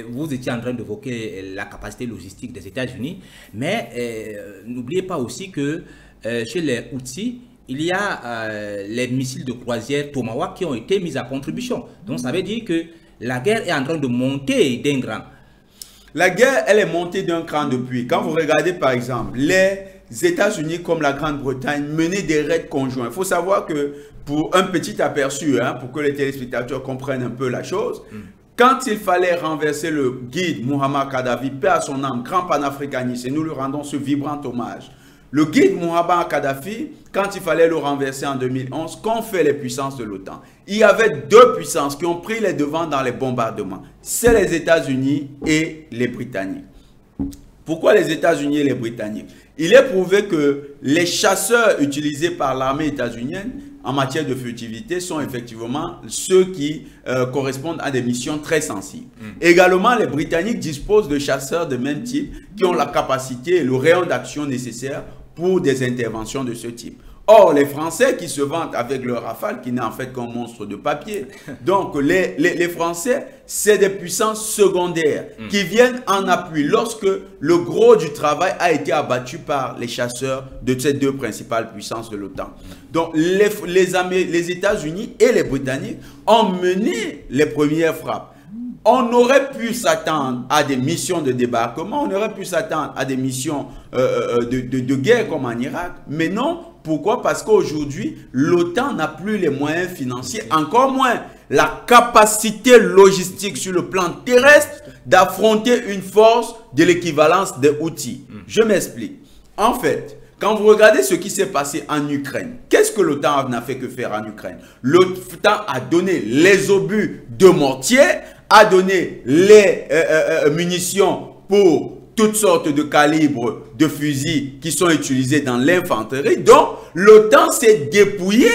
vous étiez en train d'évoquer la capacité logistique des États-Unis, mais n'oubliez pas aussi que chez les Houthis, il y a les missiles de croisière Tomahawk qui ont été mis à contribution. Donc ça veut dire que la guerre est en train de monter d'un cran. La guerre, elle est montée d'un cran depuis. Quand vous regardez par exemple, les États-Unis comme la Grande-Bretagne menaient des raids conjoints. Il faut savoir que, pour un petit aperçu, pour que les téléspectateurs comprennent un peu la chose, quand il fallait renverser le guide Muammar Kadhafi, paix à son âme, grand panafricaniste, et nous lui rendons ce vibrant hommage, Le guide Muammar Kadhafi, quand il fallait le renverser en 2011, qu'ont fait les puissances de l'OTAN? Il y avait deux puissances qui ont pris les devants dans les bombardements. C'est les États-Unis et les Britanniques. Pourquoi les États-Unis et les Britanniques? Il est prouvé que les chasseurs utilisés par l'armée états-unienne en matière de furtivité sont effectivement ceux qui correspondent à des missions très sensibles. Également, les Britanniques disposent de chasseurs de même type qui ont la capacité et le rayon d'action nécessaire pour des interventions de ce type. Or, les Français qui se vantent avec leur Rafale, qui n'est en fait qu'un monstre de papier. Donc, les Français, c'est des puissances secondaires qui viennent en appui lorsque le gros du travail a été abattu par les chasseurs de ces deux principales puissances de l'OTAN. Donc, les États-Unis et les Britanniques ont mené les premières frappes. On aurait pu s'attendre à des missions de débarquement, on aurait pu s'attendre à des missions de guerre comme en Irak, mais non. Pourquoi? Parce qu'aujourd'hui, l'OTAN n'a plus les moyens financiers, encore moins la capacité logistique sur le plan terrestre d'affronter une force de l'équivalence des Houthis. Je m'explique. En fait, quand vous regardez ce qui s'est passé en Ukraine, qu'est-ce que l'OTAN n'a fait que faire en Ukraine? L'OTAN a donné les obus de mortier, a donné les munitions pour toutes sortes de calibres de fusils qui sont utilisés dans l'infanterie. Donc, l'OTAN s'est dépouillée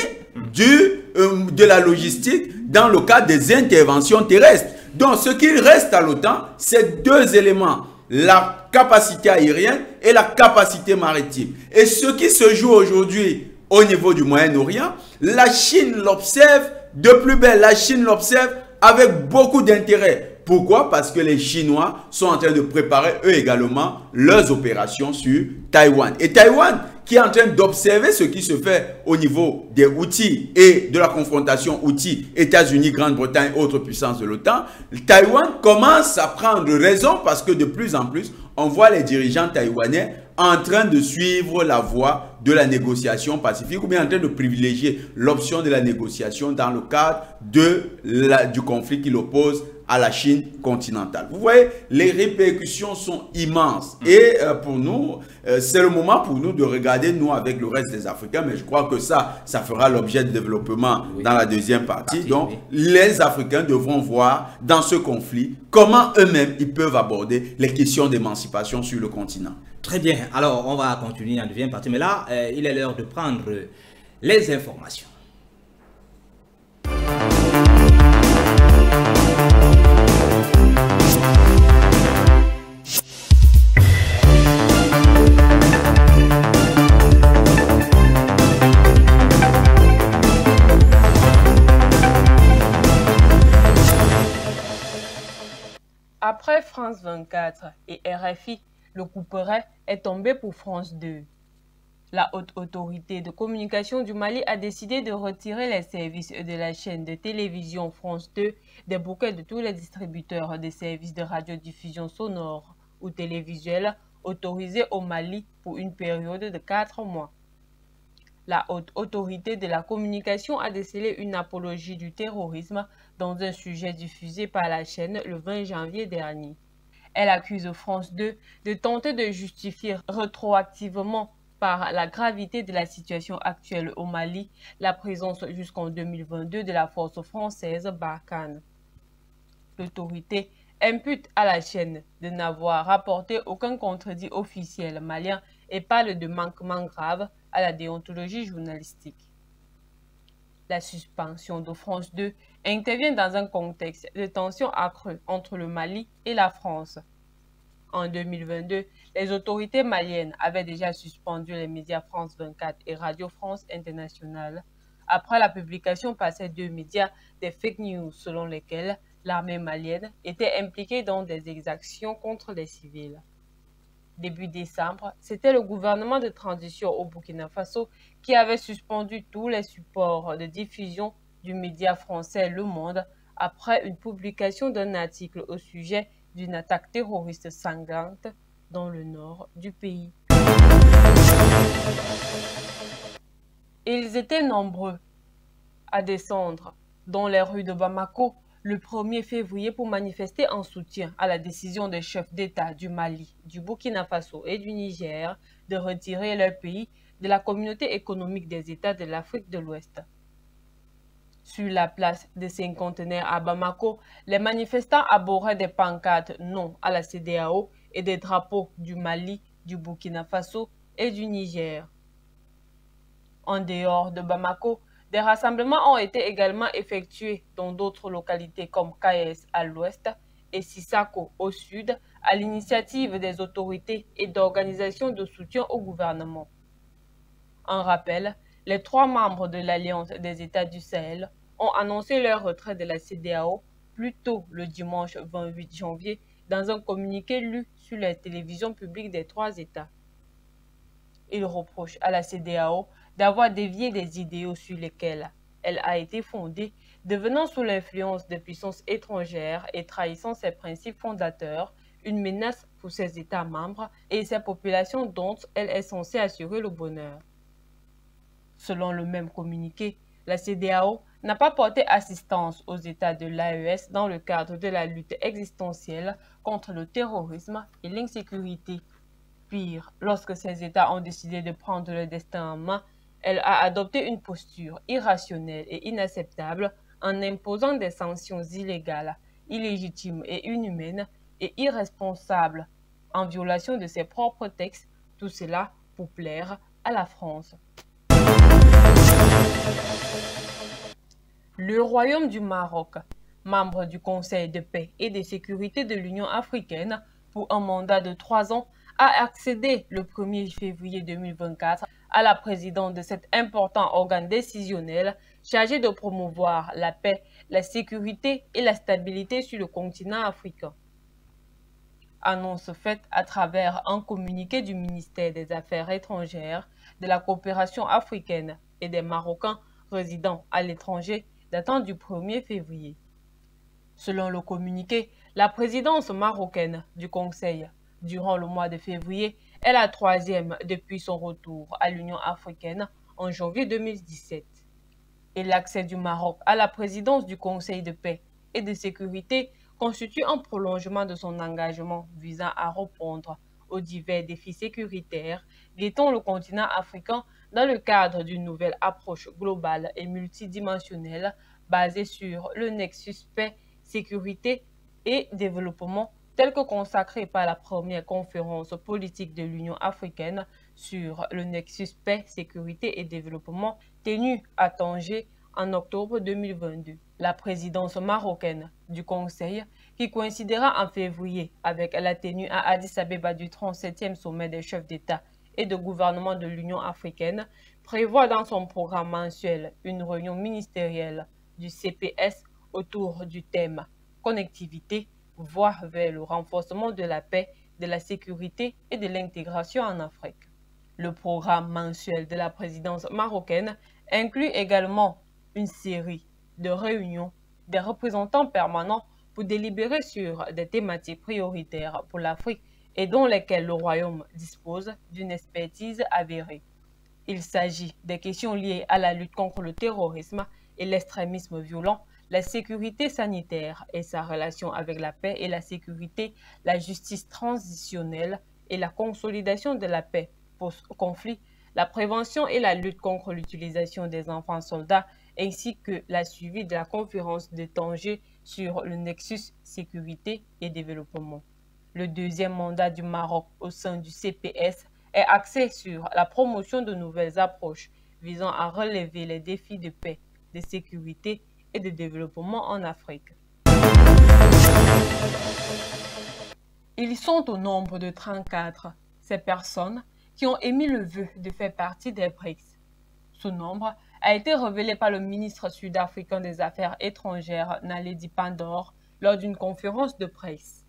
de la logistique dans le cadre des interventions terrestres. Donc, ce qu'il reste à l'OTAN, c'est deux éléments. La capacité aérienne et la capacité maritime. Et ce qui se joue aujourd'hui au niveau du Moyen-Orient, la Chine l'observe de plus belle. La Chine l'observe avec beaucoup d'intérêt. Pourquoi? Parce que les Chinois sont en train de préparer eux également leurs opérations sur Taïwan. Et Taïwan, qui est en train d'observer ce qui se fait au niveau des Houthis et de la confrontation Houthis, États-Unis, Grande-Bretagne, autres puissances de l'OTAN, Taïwan commence à prendre raison parce que de plus en plus, on voit les dirigeants taïwanais en train de suivre la voie de la négociation pacifique ou bien en train de privilégier l'option de la négociation dans le cadre du conflit qui l'oppose à la Chine continentale. Vous voyez, les répercussions sont immenses. Et pour nous, c'est le moment pour nous de regarder, nous, avec le reste des Africains, mais je crois que ça fera l'objet de développement dans la deuxième partie. Donc, les Africains devront voir dans ce conflit comment eux-mêmes, ils peuvent aborder les questions d'émancipation sur le continent. Très bien. Alors, on va continuer en deuxième partie, mais là, il est l'heure de prendre les informations. Après France 24 et RFI, le couperet est tombé pour France 2. La haute autorité de communication du Mali a décidé de retirer les services de la chaîne de télévision France 2 des bouquets de tous les distributeurs des services de radiodiffusion sonore ou télévisuelle autorisés au Mali pour une période de 4 mois. La haute autorité de la communication a décelé une apologie du terrorisme dans un sujet diffusé par la chaîne le 20 janvier dernier. Elle accuse France 2 de tenter de justifier rétroactivement par la gravité de la situation actuelle au Mali la présence jusqu'en 2022 de la force française Barkhane. L'autorité impute à la chaîne de n'avoir rapporté aucun contredit officiel malien et parle de manquement grave à la déontologie journalistique. La suspension de France 2 intervient dans un contexte de tension accrue entre le Mali et la France. En 2022, les autorités maliennes avaient déjà suspendu les médias France 24 et Radio France Internationale après la publication par ces deux médias des fake news selon lesquelles l'armée malienne était impliquée dans des exactions contre les civils. Début décembre, c'était le gouvernement de transition au Burkina Faso qui avait suspendu tous les supports de diffusion du média français Le Monde après une publication d'un article au sujet d'une attaque terroriste sanglante dans le nord du pays. Ils étaient nombreux à descendre dans les rues de Bamako le 1er février pour manifester en soutien à la décision des chefs d'État du Mali, du Burkina Faso et du Niger de retirer leur pays de la communauté économique des États de l'Afrique de l'Ouest. Sur la place des cinquantenaires à Bamako, les manifestants arboraient des pancartes non à la CEDEAO et des drapeaux du Mali, du Burkina Faso et du Niger. En dehors de Bamako, des rassemblements ont été également effectués dans d'autres localités comme Kayes à l'ouest et Sissako au sud, à l'initiative des autorités et d'organisations de soutien au gouvernement. En rappel, les 3 membres de l'Alliance des États du Sahel ont annoncé leur retrait de la CEDEAO plus tôt le dimanche 28 janvier dans un communiqué lu sur les télévisions publiques des 3 États. Ils reprochent à la CEDEAO d'avoir dévié des idéaux sur lesquels elle a été fondée, devenant sous l'influence des puissances étrangères et trahissant ses principes fondateurs, une menace pour ses États membres et ses populations dont elle est censée assurer le bonheur. Selon le même communiqué, la CEDEAO n'a pas porté assistance aux États de l'AES dans le cadre de la lutte existentielle contre le terrorisme et l'insécurité. Pire, lorsque ces États ont décidé de prendre le destin en main, elle a adopté une posture irrationnelle et inacceptable en imposant des sanctions illégales, illégitimes et inhumaines et irresponsables, en violation de ses propres textes, tout cela pour plaire à la France. Le Royaume du Maroc, membre du Conseil de paix et de sécurité de l'Union africaine pour un mandat de 3 ans, a accédé le 1er février 2024 à la présidence de cet important organe décisionnel chargé de promouvoir la paix, la sécurité et la stabilité sur le continent africain. Annonce faite à travers un communiqué du ministère des Affaires étrangères, de la coopération africaine et des Marocains résidant à l'étranger datant du 1er février. Selon le communiqué, la présidence marocaine du Conseil durant le mois de février est la 3e depuis son retour à l'Union africaine en janvier 2017. Et l'accès du Maroc à la présidence du Conseil de paix et de sécurité constitue un prolongement de son engagement visant à répondre aux divers défis sécuritaires guettant le continent africain dans le cadre d'une nouvelle approche globale et multidimensionnelle basée sur le nexus paix, sécurité et développement tel que consacré par la première conférence politique de l'Union africaine sur le nexus paix, sécurité et développement tenue à Tanger en octobre 2022. La présidence marocaine du Conseil, qui coïncidera en février avec la tenue à Addis Abeba du 37e sommet des chefs d'État et de gouvernement de l'Union africaine, prévoit dans son programme mensuel une réunion ministérielle du CPS autour du thème « Connectivité, voie vers le renforcement de la paix, de la sécurité et de l'intégration en Afrique ». Le programme mensuel de la présidence marocaine inclut également une série de réunions des représentants permanents pour délibérer sur des thématiques prioritaires pour l'Afrique et dont lesquelles le Royaume dispose d'une expertise avérée. Il s'agit des questions liées à la lutte contre le terrorisme et l'extrémisme violent, la sécurité sanitaire et sa relation avec la paix et la sécurité, la justice transitionnelle et la consolidation de la paix post-conflit, la prévention et la lutte contre l'utilisation des enfants soldats, ainsi que la suivi de la conférence de Tanger sur le nexus sécurité et développement. Le 2e mandat du Maroc au sein du CPS est axé sur la promotion de nouvelles approches visant à relever les défis de paix, de sécurité et de développement en Afrique. Ils sont au nombre de 34, ces personnes qui ont émis le vœu de faire partie des BRICS. Ce nombre a été révélé par le ministre sud-africain des Affaires étrangères Naledi Pandor lors d'une conférence de presse.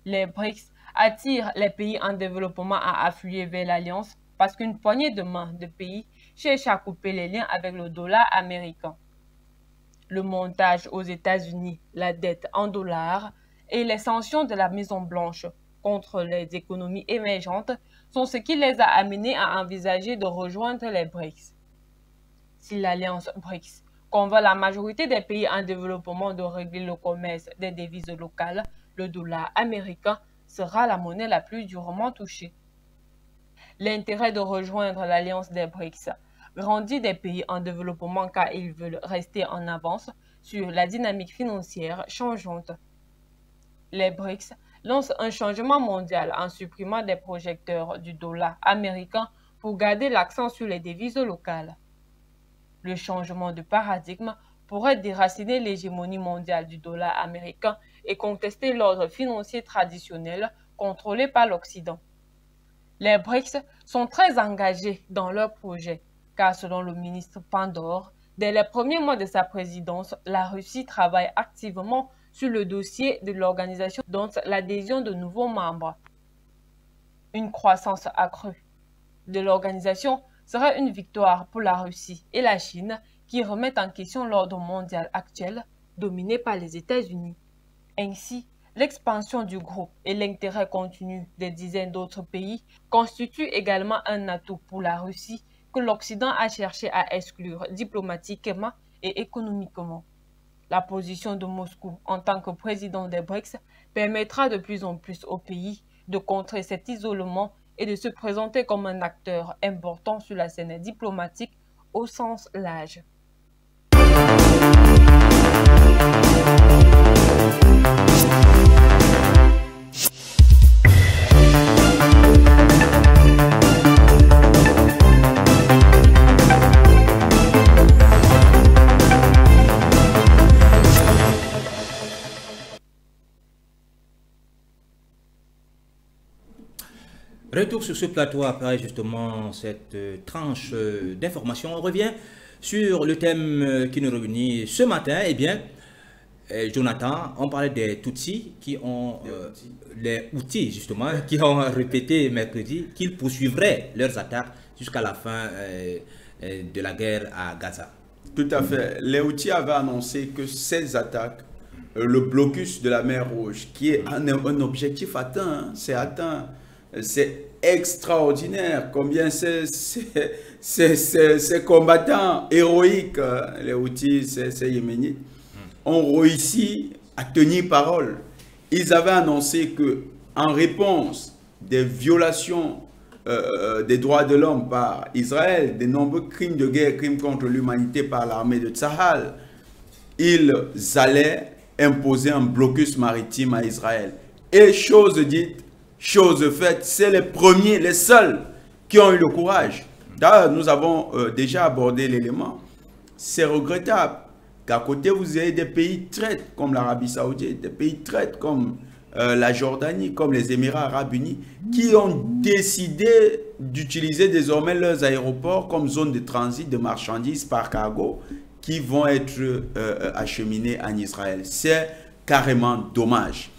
Les BRICS attirent les pays en développement à affluer vers l'Alliance parce qu'une poignée de main de pays cherche à couper les liens avec le dollar américain. Le montage aux États-Unis, la dette en dollars et les sanctions de la Maison-Blanche contre les économies émergentes sont ce qui les a amenés à envisager de rejoindre les BRICS. Si l'alliance BRICS convainc la majorité des pays en développement de régler le commerce des devises locales, le dollar américain sera la monnaie la plus durement touchée. L'intérêt de rejoindre l'alliance des BRICS grandit des pays en développement car ils veulent rester en avance sur la dynamique financière changeante. Les BRICS lancent un changement mondial en supprimant des projecteurs du dollar américain pour garder l'accent sur les devises locales. Le changement de paradigme pourrait déraciner l'hégémonie mondiale du dollar américain et contester l'ordre financier traditionnel contrôlé par l'Occident. Les BRICS sont très engagés dans leur projet, car selon le ministre Pandor, dès les premiers mois de sa présidence, la Russie travaille activement sur le dossier de l'organisation, dont l'adhésion de nouveaux membres. Une croissance accrue de l'organisation serait une victoire pour la Russie et la Chine qui remettent en question l'ordre mondial actuel dominé par les États-Unis. Ainsi, l'expansion du groupe et l'intérêt continu des dizaines d'autres pays constituent également un atout pour la Russie que l'Occident a cherché à exclure diplomatiquement et économiquement. La position de Moscou en tant que président des BRICS permettra de plus en plus aux pays de contrer cet isolement et de se présenter comme un acteur important sur la scène diplomatique au sens large. Retour sur ce plateau après justement cette tranche d'informations. On revient sur le thème qui nous réunit ce matin. Eh bien, Jonathan, on parlait des Tutsis qui ont, les Houthis justement, qui ont répété mercredi qu'ils poursuivraient leurs attaques jusqu'à la fin de la guerre à Gaza. Tout à fait. Les Houthis avaient annoncé que ces attaques, le blocus de la mer Rouge, qui est un objectif atteint, c'est atteint. C'est extraordinaire combien ces combattants héroïques, les Houthis, ces Yéménites, ont réussi à tenir parole. Ils avaient annoncé que, en réponse des violations des droits de l'homme par Israël, des nombreux crimes de guerre, crimes contre l'humanité par l'armée de Tsahal, ils allaient imposer un blocus maritime à Israël. Et chose dite, chose faite, c'est les premiers, les seuls qui ont eu le courage. D'ailleurs, nous avons déjà abordé l'élément. C'est regrettable qu'à côté, vous ayez des pays traîtres comme l'Arabie Saoudite, des pays traîtres comme la Jordanie, comme les Émirats Arabes Unis, qui ont décidé d'utiliser désormais leurs aéroports comme zone de transit de marchandises par cargo qui vont être acheminés en Israël. C'est carrément dommage.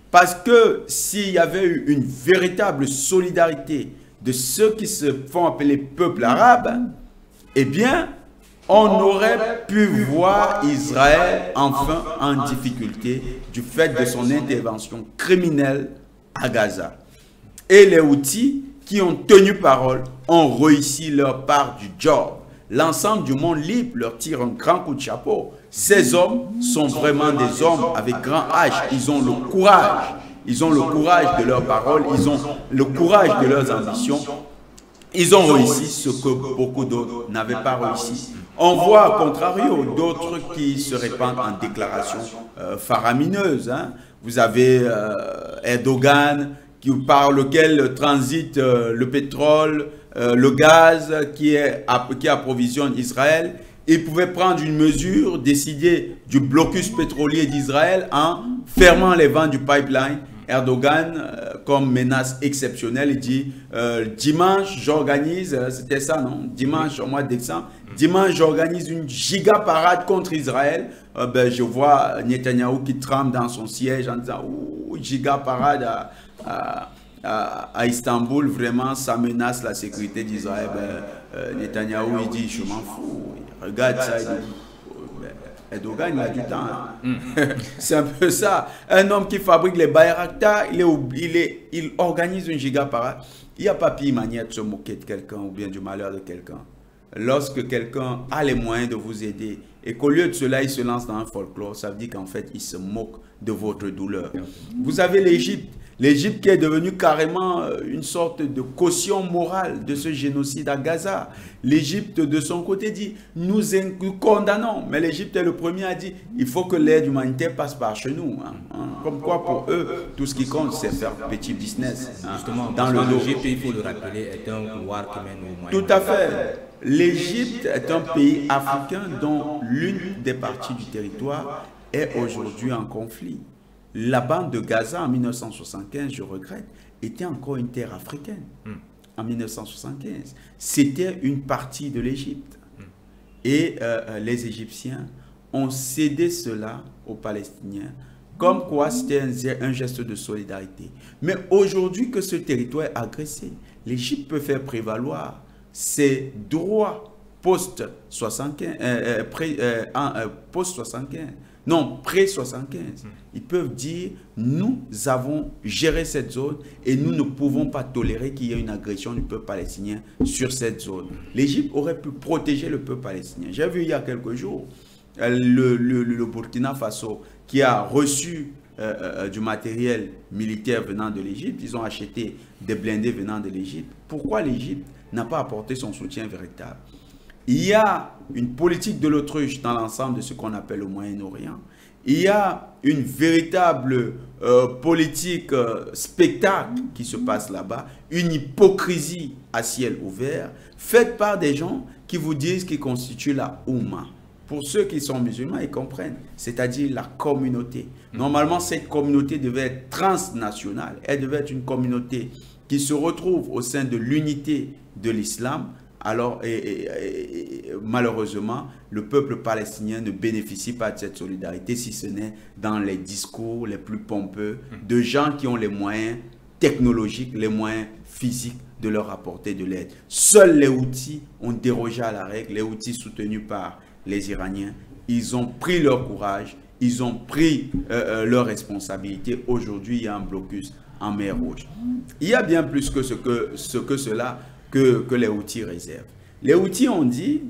Parce que s'il y avait eu une véritable solidarité de ceux qui se font appeler peuple arabe, eh bien, on aurait pu voir Israël enfin en difficulté du fait de son intervention criminelle à Gaza. Et les Houthis qui ont tenu parole ont réussi leur part du job. L'ensemble du monde libre leur tire un grand coup de chapeau. Ces hommes sont vraiment des hommes avec grand H. Ils ont le courage. Ils ont le courage de leurs paroles. Ils ont le courage de leurs ambitions. Ils ont réussi ce que beaucoup d'autres n'avaient pas réussi. On voit, à contrario, d'autres qui se répandent en déclarations faramineuses. Hein. Vous avez Erdogan, par lequel transite le pétrole, le gaz qui approvisionne Israël. Il pouvait prendre une mesure, décider du blocus pétrolier d'Israël en fermant les vents du pipeline. Erdogan, comme menace exceptionnelle, il dit dimanche j'organise, c'était ça non, dimanche au mois de décembre, dimanche j'organise une giga parade contre Israël. Je vois Netanyahou qui tremble dans son siège en disant giga parade à Istanbul, vraiment ça menace la sécurité d'Israël. Netanyahou il dit je m'en fous, regarde ça, il dit Erdogan il a du temps. C'est un peu ça. Un homme qui fabrique les Bayraktar, il organise une giga parade. Il n'y a pas pire manière de se moquer de quelqu'un ou bien du malheur de quelqu'un. Lorsque quelqu'un a les moyens de vous aider et qu'au lieu de cela, il se lance dans un folklore, ça veut dire qu'en fait, il se moque de votre douleur. Vous avez l'Égypte. L'Égypte qui est devenue carrément une sorte de caution morale de ce génocide à Gaza. L'Égypte, de son côté, dit « nous condamnons ». Mais l'Égypte est le premier à dire « il faut que l'aide humanitaire passe par chez nous ». Comme quoi, pour eux, tout ce qui compte, c'est faire petit business. Justement, dans le dos. L'Égypte, il faut le rappeler, est un couloir qui mène au Moyen-Orient. Tout à fait. L'Égypte est un pays africain dont l'une des parties du territoire est aujourd'hui en conflit. La bande de Gaza en 1975, je regrette, était encore une terre africaine. En 1975, c'était une partie de l'Égypte. Et les Égyptiens ont cédé cela aux Palestiniens, comme quoi c'était un geste de solidarité. Mais aujourd'hui que ce territoire est agressé, l'Égypte peut faire prévaloir ses droits post-75, non, pré-75. Ils peuvent dire, nous avons géré cette zone et nous ne pouvons pas tolérer qu'il y ait une agression du peuple palestinien sur cette zone. L'Égypte aurait pu protéger le peuple palestinien. J'ai vu il y a quelques jours le Burkina Faso qui a reçu du matériel militaire venant de l'Égypte. Ils ont acheté des blindés venant de l'Égypte. Pourquoi l'Égypte n'a pas apporté son soutien véritable? Il y a une politique de l'autruche dans l'ensemble de ce qu'on appelle le Moyen-Orient. Il y a une véritable politique spectacle qui se passe là-bas, une hypocrisie à ciel ouvert, faite par des gens qui vous disent qu'ils constituent la Oumma. Pour ceux qui sont musulmans, ils comprennent, c'est-à-dire la communauté. Normalement, cette communauté devait être transnationale. Elle devait être une communauté qui se retrouve au sein de l'unité de l'islam. Alors, malheureusement, le peuple palestinien ne bénéficie pas de cette solidarité, si ce n'est dans les discours les plus pompeux de gens qui ont les moyens technologiques, les moyens physiques de leur apporter de l'aide. Seuls les Houthis ont dérogé à la règle, les Houthis soutenus par les Iraniens. Ils ont pris leur courage, ils ont pris leur responsabilité. Aujourd'hui, il y a un blocus en mer Rouge. Il y a bien plus que cela que les Houthis réservent. Les Houthis ont dit,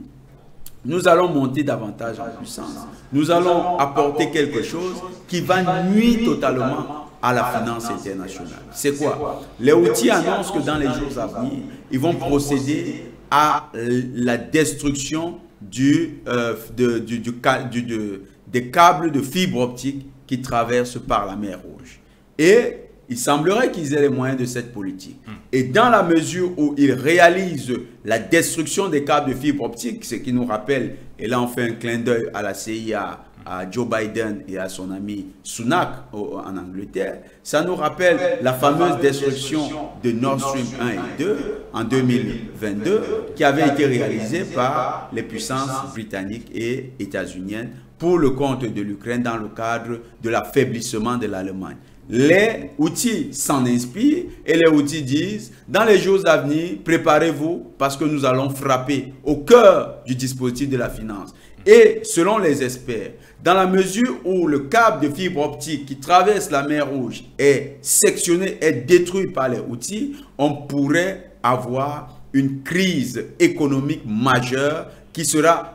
nous allons monter davantage en puissance. Nous allons apporter quelque chose qui va nuire totalement à la finance internationale. C'est quoi? Les Houthis annoncent que dans les jours à venir, ils vont procéder à la destruction des câbles de fibre optique qui traversent par la mer Rouge. Et il semblerait qu'ils aient les moyens de cette politique. Et dans la mesure où ils réalisent la destruction des câbles de fibre optique, ce qui nous rappelle, et là on fait un clin d'œil à la CIA, à Joe Biden et à son ami Sunak en Angleterre, ça nous rappelle la fameuse destruction de Nord Stream 1 et 2 en 2022 qui avait été réalisée par les puissances britanniques et états-uniennes pour le compte de l'Ukraine dans le cadre de l'affaiblissement de l'Allemagne. Les Houthis s'en inspirent et les Houthis disent, dans les jours à venir, préparez-vous parce que nous allons frapper au cœur du dispositif de la finance. Et selon les experts, dans la mesure où le câble de fibre optique qui traverse la mer Rouge est sectionné, est détruit par les Houthis, on pourrait avoir une crise économique majeure qui sera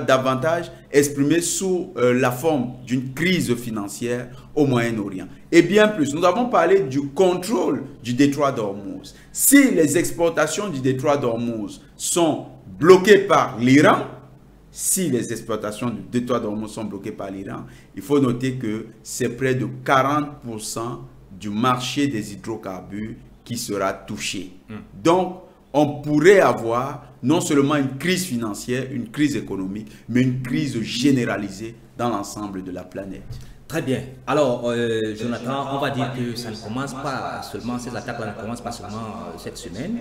davantage exprimée sous la forme d'une crise financière au Moyen-Orient. Et bien plus, nous avons parlé du contrôle du détroit d'Ormuz. Si les exportations du détroit d'Ormuz sont bloquées par l'Iran, il faut noter que c'est près de 40% du marché des hydrocarbures qui sera touché. Donc, on pourrait avoir non seulement une crise financière, une crise économique, mais une crise généralisée dans l'ensemble de la planète. Très bien. Alors, Jonathan, on va dire que ça ne commence pas seulement, ces attaques-là ne commencent pas seulement cette semaine,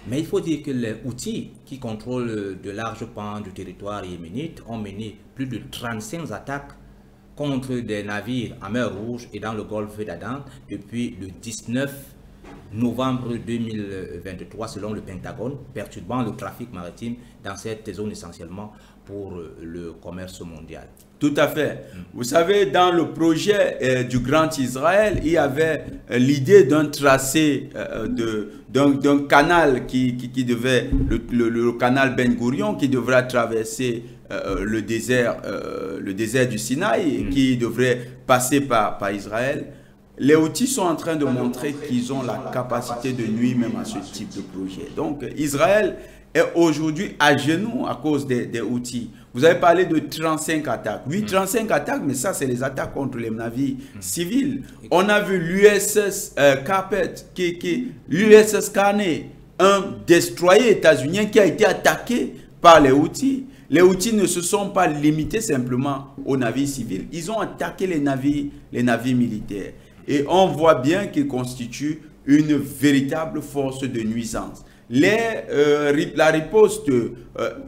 mais il faut dire que les Houthis qui contrôlent de larges pans du territoire yéménite ont mené plus de 35 attaques contre des navires en mer Rouge et dans le golfe d'Aden depuis le 19 novembre 2023 selon le Pentagone, perturbant le trafic maritime dans cette zone essentiellement pour le commerce mondial. Tout à fait. Vous savez, dans le projet du Grand Israël, il y avait l'idée d'un tracé, d'un canal qui devait, le canal Ben Gourion, qui devrait traverser le désert du Sinaï, qui devrait passer par Israël. Les Houthis sont en train de montrer qu'ils ont la capacité de nuire même à ce type de projet. Donc Israël est aujourd'hui à genoux à cause des Houthis. Vous avez parlé de 35 attaques. Oui, 35 attaques, mais ça, c'est les attaques contre les navires civils. On a vu l'USS Carpet, l'USS Carney, un destroyer états-unien qui a été attaqué par les Houthis. Les Houthis ne se sont pas limités simplement aux navires civils. Ils ont attaqué les navires militaires. Et on voit bien qu'ils constituent une véritable force de nuisance. La riposte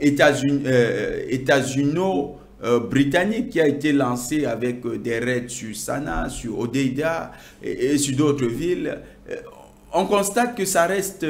états-uno-britannique qui a été lancée avec des raids sur Sanaa, sur Hodeida et sur d'autres villes, on constate que ça reste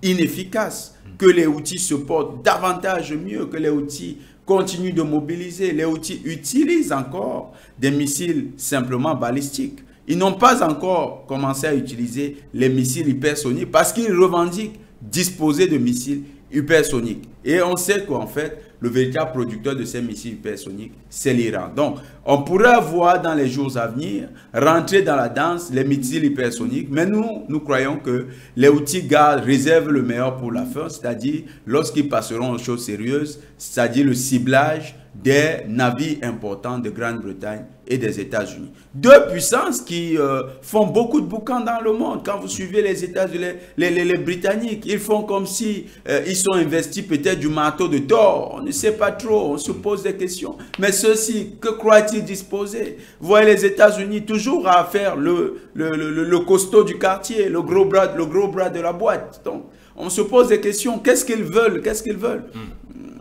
inefficace, que les Houthis se portent davantage mieux, que les Houthis continuent de mobiliser. Les Houthis utilisent encore des missiles simplement balistiques. Ils n'ont pas encore commencé à utiliser les missiles hypersoniques parce qu'ils revendiquent disposer de missiles hypersoniques. Et on sait qu'en fait, le véritable producteur de ces missiles hypersoniques, c'est l'Iran. Donc, on pourrait voir dans les jours à venir rentrer dans la danse les missiles hypersoniques, mais nous croyons que les Houthis réservent le meilleur pour la fin, c'est-à-dire lorsqu'ils passeront aux choses sérieuses, c'est-à-dire le ciblage des navires importants de Grande-Bretagne et des États-Unis. Deux puissances qui font beaucoup de boucans dans le monde. Quand vous suivez les États-Unis, les Britanniques, ils font comme si ils sont investis peut-être du marteau de Thor. On ne sait pas trop, on se pose des questions. Mais ceux-ci, que croient-ils disposer? Vous voyez les États-Unis toujours à faire le costaud du quartier, le gros bras de la boîte. Donc, on se pose des questions. Qu'est-ce qu'ils veulent? Qu'est-ce qu'ils veulent?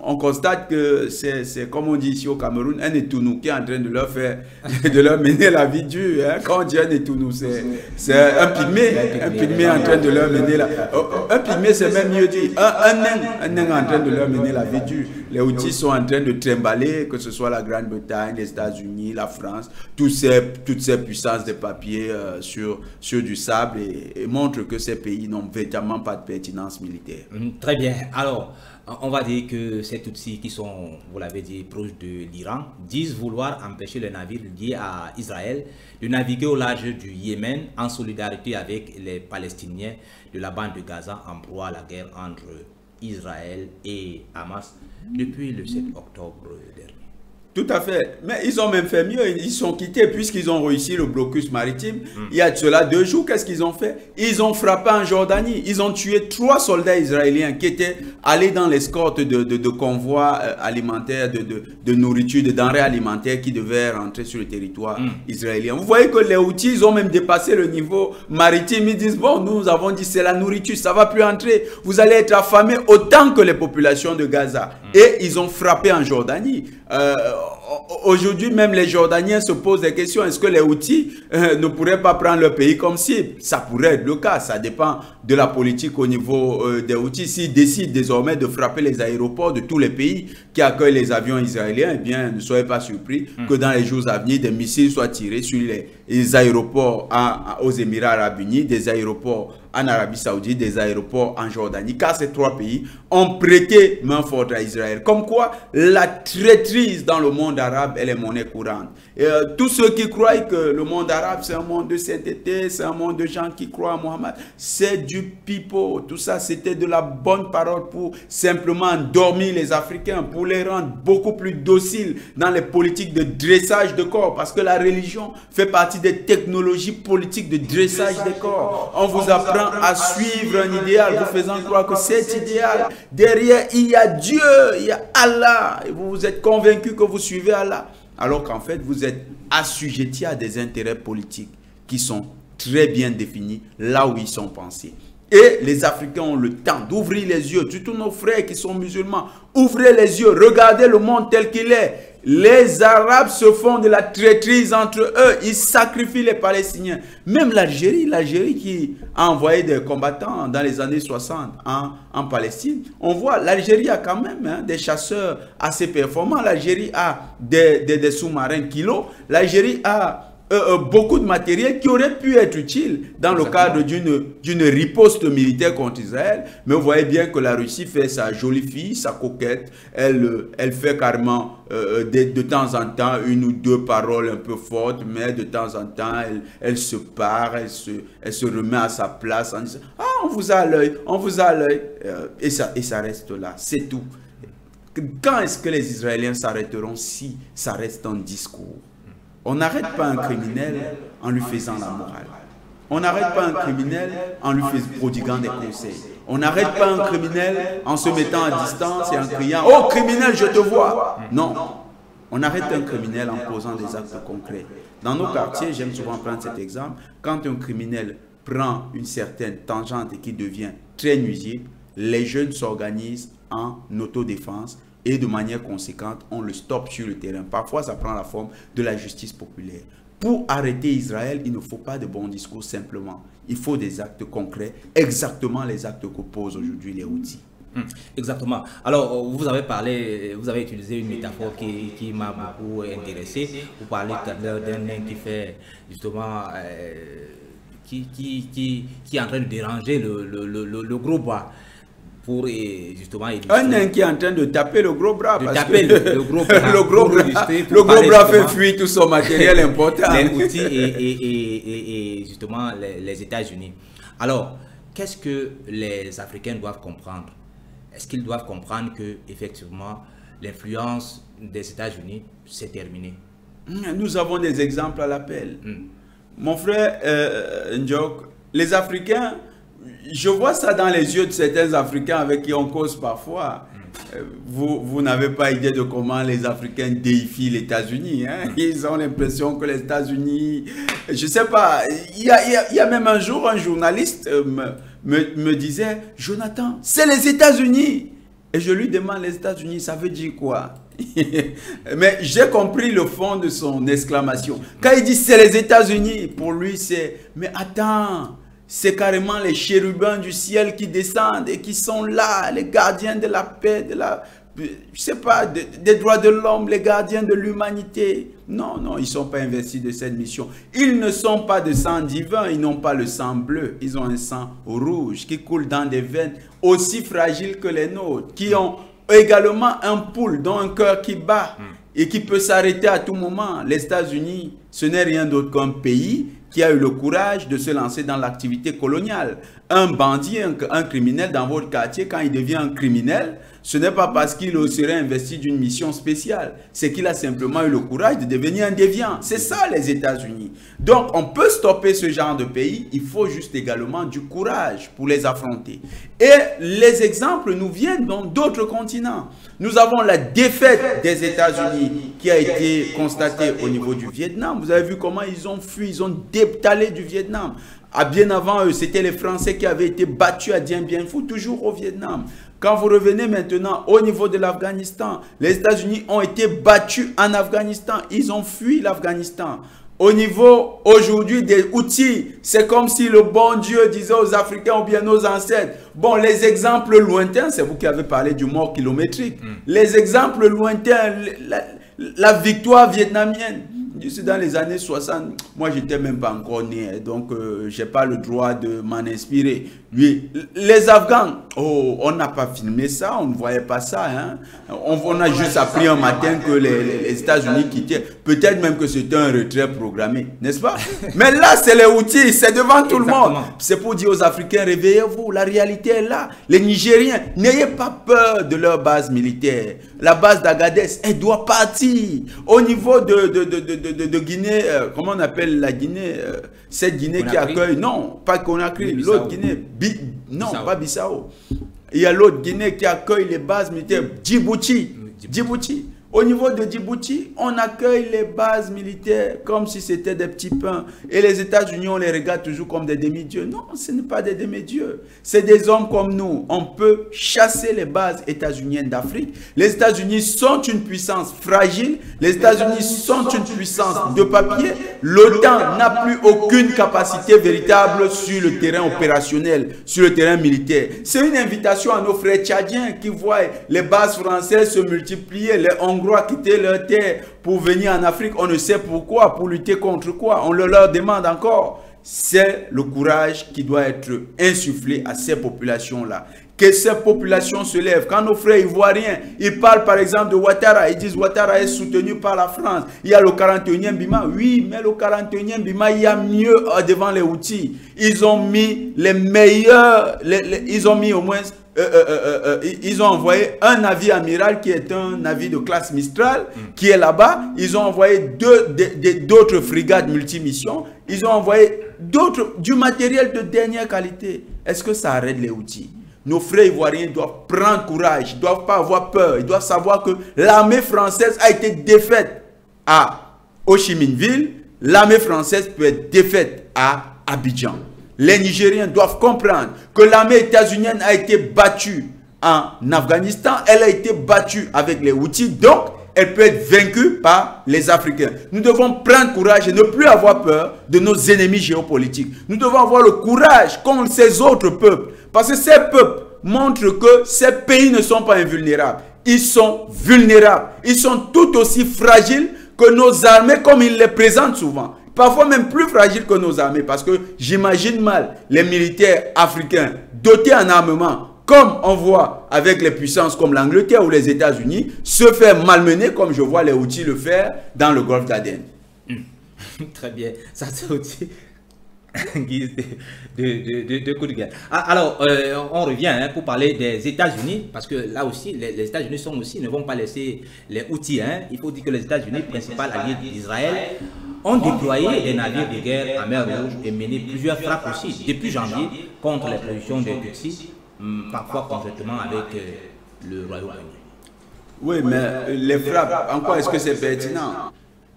On constate que c'est comme on dit ici au Cameroun, un étounou qui est en train de leur mener la vie dure. Hein. Quand on dit un étounou, c'est un pygmée en train de leur mener un pygmée, c'est même mieux dit. Un nain en train de leur mener la vie dure. Les Houthis sont en train de trimballer, que ce soit la Grande-Bretagne, les États-Unis, la France, toutes ces puissances de papier sur du sable et montrent que ces pays n'ont véritablement pas de pertinence militaire. Très bien. Alors, on va dire que ces Tutsis qui sont, vous l'avez dit, proches de l'Iran, disent vouloir empêcher les navires liés à Israël de naviguer au large du Yémen en solidarité avec les Palestiniens de la bande de Gaza en proie à la guerre entre Israël et Hamas depuis le 7 octobre dernier. Tout à fait. Mais ils ont même fait mieux. Ils sont quittés puisqu'ils ont réussi le blocus maritime. Il y a de cela 2 jours, qu'est-ce qu'ils ont fait? Ils ont frappé en Jordanie. Ils ont tué 3 soldats israéliens qui étaient allés dans l'escorte de convois alimentaires, de nourriture, de denrées alimentaires qui devaient rentrer sur le territoire israélien. Vous voyez que les Houthis, ils ont même dépassé le niveau maritime. Ils disent, bon, nous avons dit c'est la nourriture, ça ne va plus entrer. Vous allez être affamés autant que les populations de Gaza. Et ils ont frappé en Jordanie. Aujourd'hui, même les Jordaniens se posent des questions. Est-ce que les Houthis ne pourraient pas prendre leur pays comme cible? Ça pourrait être le cas. Ça dépend de la politique au niveau des Houthis. S'ils décident désormais de frapper les aéroports de tous les pays qui accueillent les avions israéliens, eh bien, ne soyez pas surpris que dans les jours à venir, des missiles soient tirés sur les aéroports aux Émirats Arabes Unis, des aéroports en Arabie Saoudite, des aéroports en Jordanie, car ces 3 pays ont prêté main forte à Israël. Comme quoi, la traîtrise dans le monde arabe, elle est monnaie courante. Et, tous ceux qui croient que le monde arabe, c'est un monde de sainteté, c'est un monde de gens qui croient à Mohammed, c'est du pipeau. Tout ça, c'était de la bonne parole pour simplement endormir les Africains, pour les rendre beaucoup plus dociles dans les politiques de dressage de corps, parce que la religion fait partie des technologies politiques de dressage des corps. On vous apprend à suivre un idéal, vous faisant croire que cet idéal, derrière, il y a Dieu, il y a Allah, et vous êtes convaincu que vous suivez Allah, alors qu'en fait, vous êtes assujettis à des intérêts politiques qui sont très bien définis, là où ils sont pensés. Et les Africains ont le temps d'ouvrir les yeux, surtout nos frères qui sont musulmans, ouvrez les yeux, regardez le monde tel qu'il est. Les Arabes se font de la traîtrise entre eux, ils sacrifient les Palestiniens. Même l'Algérie qui a envoyé des combattants dans les années 60 en Palestine, on voit l'Algérie a quand même des chasseurs assez performants, l'Algérie a des sous-marins kilos, l'Algérie a beaucoup de matériel qui aurait pu être utile dans le cadre d'une riposte militaire contre Israël. Mais vous voyez bien que la Russie fait sa jolie fille, sa coquette. Elle fait carrément de temps en temps une ou deux paroles un peu fortes, mais de temps en temps, elle se part, elle se remet à sa place en disant « Ah, on vous a à l'œil, on vous a à l'œil. » Et ça reste là, c'est tout. Quand est-ce que les Israéliens s'arrêteront si ça reste un discours? On n'arrête pas un criminel en lui faisant la morale. On n'arrête pas un criminel en lui prodiguant des conseils. On n'arrête pas un criminel en se mettant à distance et en criant « Oh criminel, je te vois !» Non, on arrête un criminel en posant des actes concrets. Dans nos quartiers, j'aime souvent prendre cet exemple, quand un criminel prend une certaine tangente et qui devient très nuisible, les jeunes s'organisent en autodéfense et de manière conséquente, on le stoppe sur le terrain. Parfois, ça prend la forme de la justice populaire. Pour arrêter Israël, il ne faut pas de bons discours simplement. Il faut des actes concrets, exactement les actes que posent aujourd'hui les Houthis. Exactement. Alors, vous avez utilisé une métaphore qui m'a beaucoup intéressé. Vous parlez tout à l'heure d'un nain qui fait justement, qui est en train de déranger le gros bois. Pour justement un nain qui est en train de taper le gros bras. De taper le gros bras. Le gros bras fait fuir tout son matériel important. Les Houthis et justement les États-Unis. Alors, qu'est-ce que les Africains doivent comprendre? Est-ce qu'ils doivent comprendre que effectivement l'influence des États-Unis s'est terminée? Nous avons des exemples à l'appel. Mon frère Ndjok, les Africains, je vois ça dans les yeux de certains Africains avec qui on cause parfois. Vous n'avez pas idée de comment les Africains déifient les États-Unis. Hein? Ils ont l'impression que les États-Unis... Je ne sais pas, il y a même un jour, un journaliste me disait « Jonathan, c'est les États-Unis !» Et je lui demande « Les États-Unis, ça veut dire quoi ?» Mais j'ai compris le fond de son exclamation. Quand il dit « C'est les États-Unis », pour lui c'est « Mais attends !» C'est carrément les chérubins du ciel qui descendent et qui sont là, les gardiens de la paix, je sais pas, des droits de l'homme, les gardiens de l'humanité. Non, non, ils ne sont pas investis de cette mission. Ils ne sont pas de sang divin, ils n'ont pas le sang bleu. Ils ont un sang rouge qui coule dans des veines aussi fragiles que les nôtres, qui ont également un pouls, dont un cœur qui bat et qui peut s'arrêter à tout moment. Les États-Unis, ce n'est rien d'autre qu'un pays qui a eu le courage de se lancer dans l'activité coloniale. Un bandit, un criminel dans votre quartier, quand il devient un criminel, ce n'est pas parce qu'il serait investi d'une mission spéciale. C'est qu'il a simplement eu le courage de devenir un déviant. C'est ça les États-Unis. Donc on peut stopper ce genre de pays. Il faut juste également du courage pour les affronter. Et les exemples nous viennent dans d'autres continents. Nous avons la défaite des États-Unis qui a été constatée au niveau du Vietnam. Vous avez vu comment ils ont fui, ils ont détalé du Vietnam. Bien avant eux, c'était les Français qui avaient été battus à Dien Bien Phu, toujours au Vietnam. Quand vous revenez maintenant au niveau de l'Afghanistan, les États-Unis ont été battus en Afghanistan. Ils ont fui l'Afghanistan. Au niveau aujourd'hui des Houthis, c'est comme si le bon Dieu disait aux Africains ou bien aux ancêtres, bon, les exemples lointains, c'est vous qui avez parlé du mort kilométrique, les exemples lointains, la victoire vietnamienne, c'est dans les années 60, moi j'étais même pas encore né, donc j'ai pas le droit de m'en inspirer. Lui, les Afghans, oh, on n'a pas filmé ça, on ne voyait pas ça. Hein? On a juste appris un matin que les États-Unis quittaient. Peut-être même que c'était un retrait programmé, n'est-ce pas? Mais là, c'est les Houthis, c'est devant tout le monde. C'est pour dire aux Africains, réveillez-vous, la réalité est là. Les Nigériens, n'ayez pas peur de leur base militaire. La base d'Agadez, elle doit partir. Au niveau de Guinée, comment on appelle la Guinée? Cette Guinée qui accueille, non, pas Conakry, l'autre Guinée, non, pas Bissau. Il y a l'autre Guinée qui accueille les bases militaires, Djibouti. Au niveau de Djibouti, on accueille les bases militaires comme si c'était des petits pains. Et les États-Unis, on les regarde toujours comme des demi-dieux. Non, ce n'est pas des demi-dieux. C'est des hommes comme nous. On peut chasser les bases états-uniennes d'Afrique. Les États-Unis sont une puissance fragile. Les États-Unis sont une puissance de papier. L'OTAN n'a plus aucune capacité véritable sur le terrain opérationnel, sur le terrain militaire. C'est une invitation à nos frères tchadiens qui voient les bases françaises se multiplier, les Hongkong Hongrois quitter leur terre pour venir en Afrique, on ne sait pourquoi, pour lutter contre quoi, on le leur demande encore. C'est le courage qui doit être insufflé à ces populations-là. Que ces populations se lèvent. Quand nos frères ivoiriens, ils parlent par exemple de Ouattara, ils disent Ouattara est soutenu par la France. Il y a le 41e Bima. Oui, mais le 41e Bima, il y a mieux devant les outils. Ils ont mis les meilleurs, ils ont mis au moins, ils ont envoyé un navire amiral qui est un navire de classe Mistral, qui est là-bas. Ils ont envoyé d'autres frigates multimissions. Ils ont envoyé du matériel de dernière qualité. Est-ce que ça arrête les outils? Nos frères ivoiriens doivent prendre courage, ils ne doivent pas avoir peur. Ils doivent savoir que l'armée française a été défaite à Ho Chi Minh Ville. L'armée française peut être défaite à Abidjan. Les Nigériens doivent comprendre que l'armée états-unienne a été battue en Afghanistan. Elle a été battue avec les Houthis. Donc, elle peut être vaincue par les Africains. Nous devons prendre courage et ne plus avoir peur de nos ennemis géopolitiques. Nous devons avoir le courage contre ces autres peuples. Parce que ces peuples montrent que ces pays ne sont pas invulnérables. Ils sont vulnérables. Ils sont tout aussi fragiles que nos armées comme ils les présentent souvent. Parfois même plus fragiles que nos armées. Parce que j'imagine mal les militaires africains dotés en armement, comme on voit avec les puissances comme l'Angleterre ou les États-Unis, se faire malmener comme je vois les Houthis le faire dans le golfe d'Aden. Très bien. Ça c'est aussi guise de coup de guerre. Alors, on revient pour parler des États-Unis, parce que là aussi, les États-Unis ne vont pas laisser les Houthis. Il faut dire que les États-Unis, principal allié d'Israël, ont déployé des navires de guerre en mer Rouge et mené plusieurs frappes aussi, depuis janvier, contre les positions des Tutsis, parfois concrètement avec le Royaume-Uni. Oui, mais les frappes, en quoi est-ce que c'est pertinent?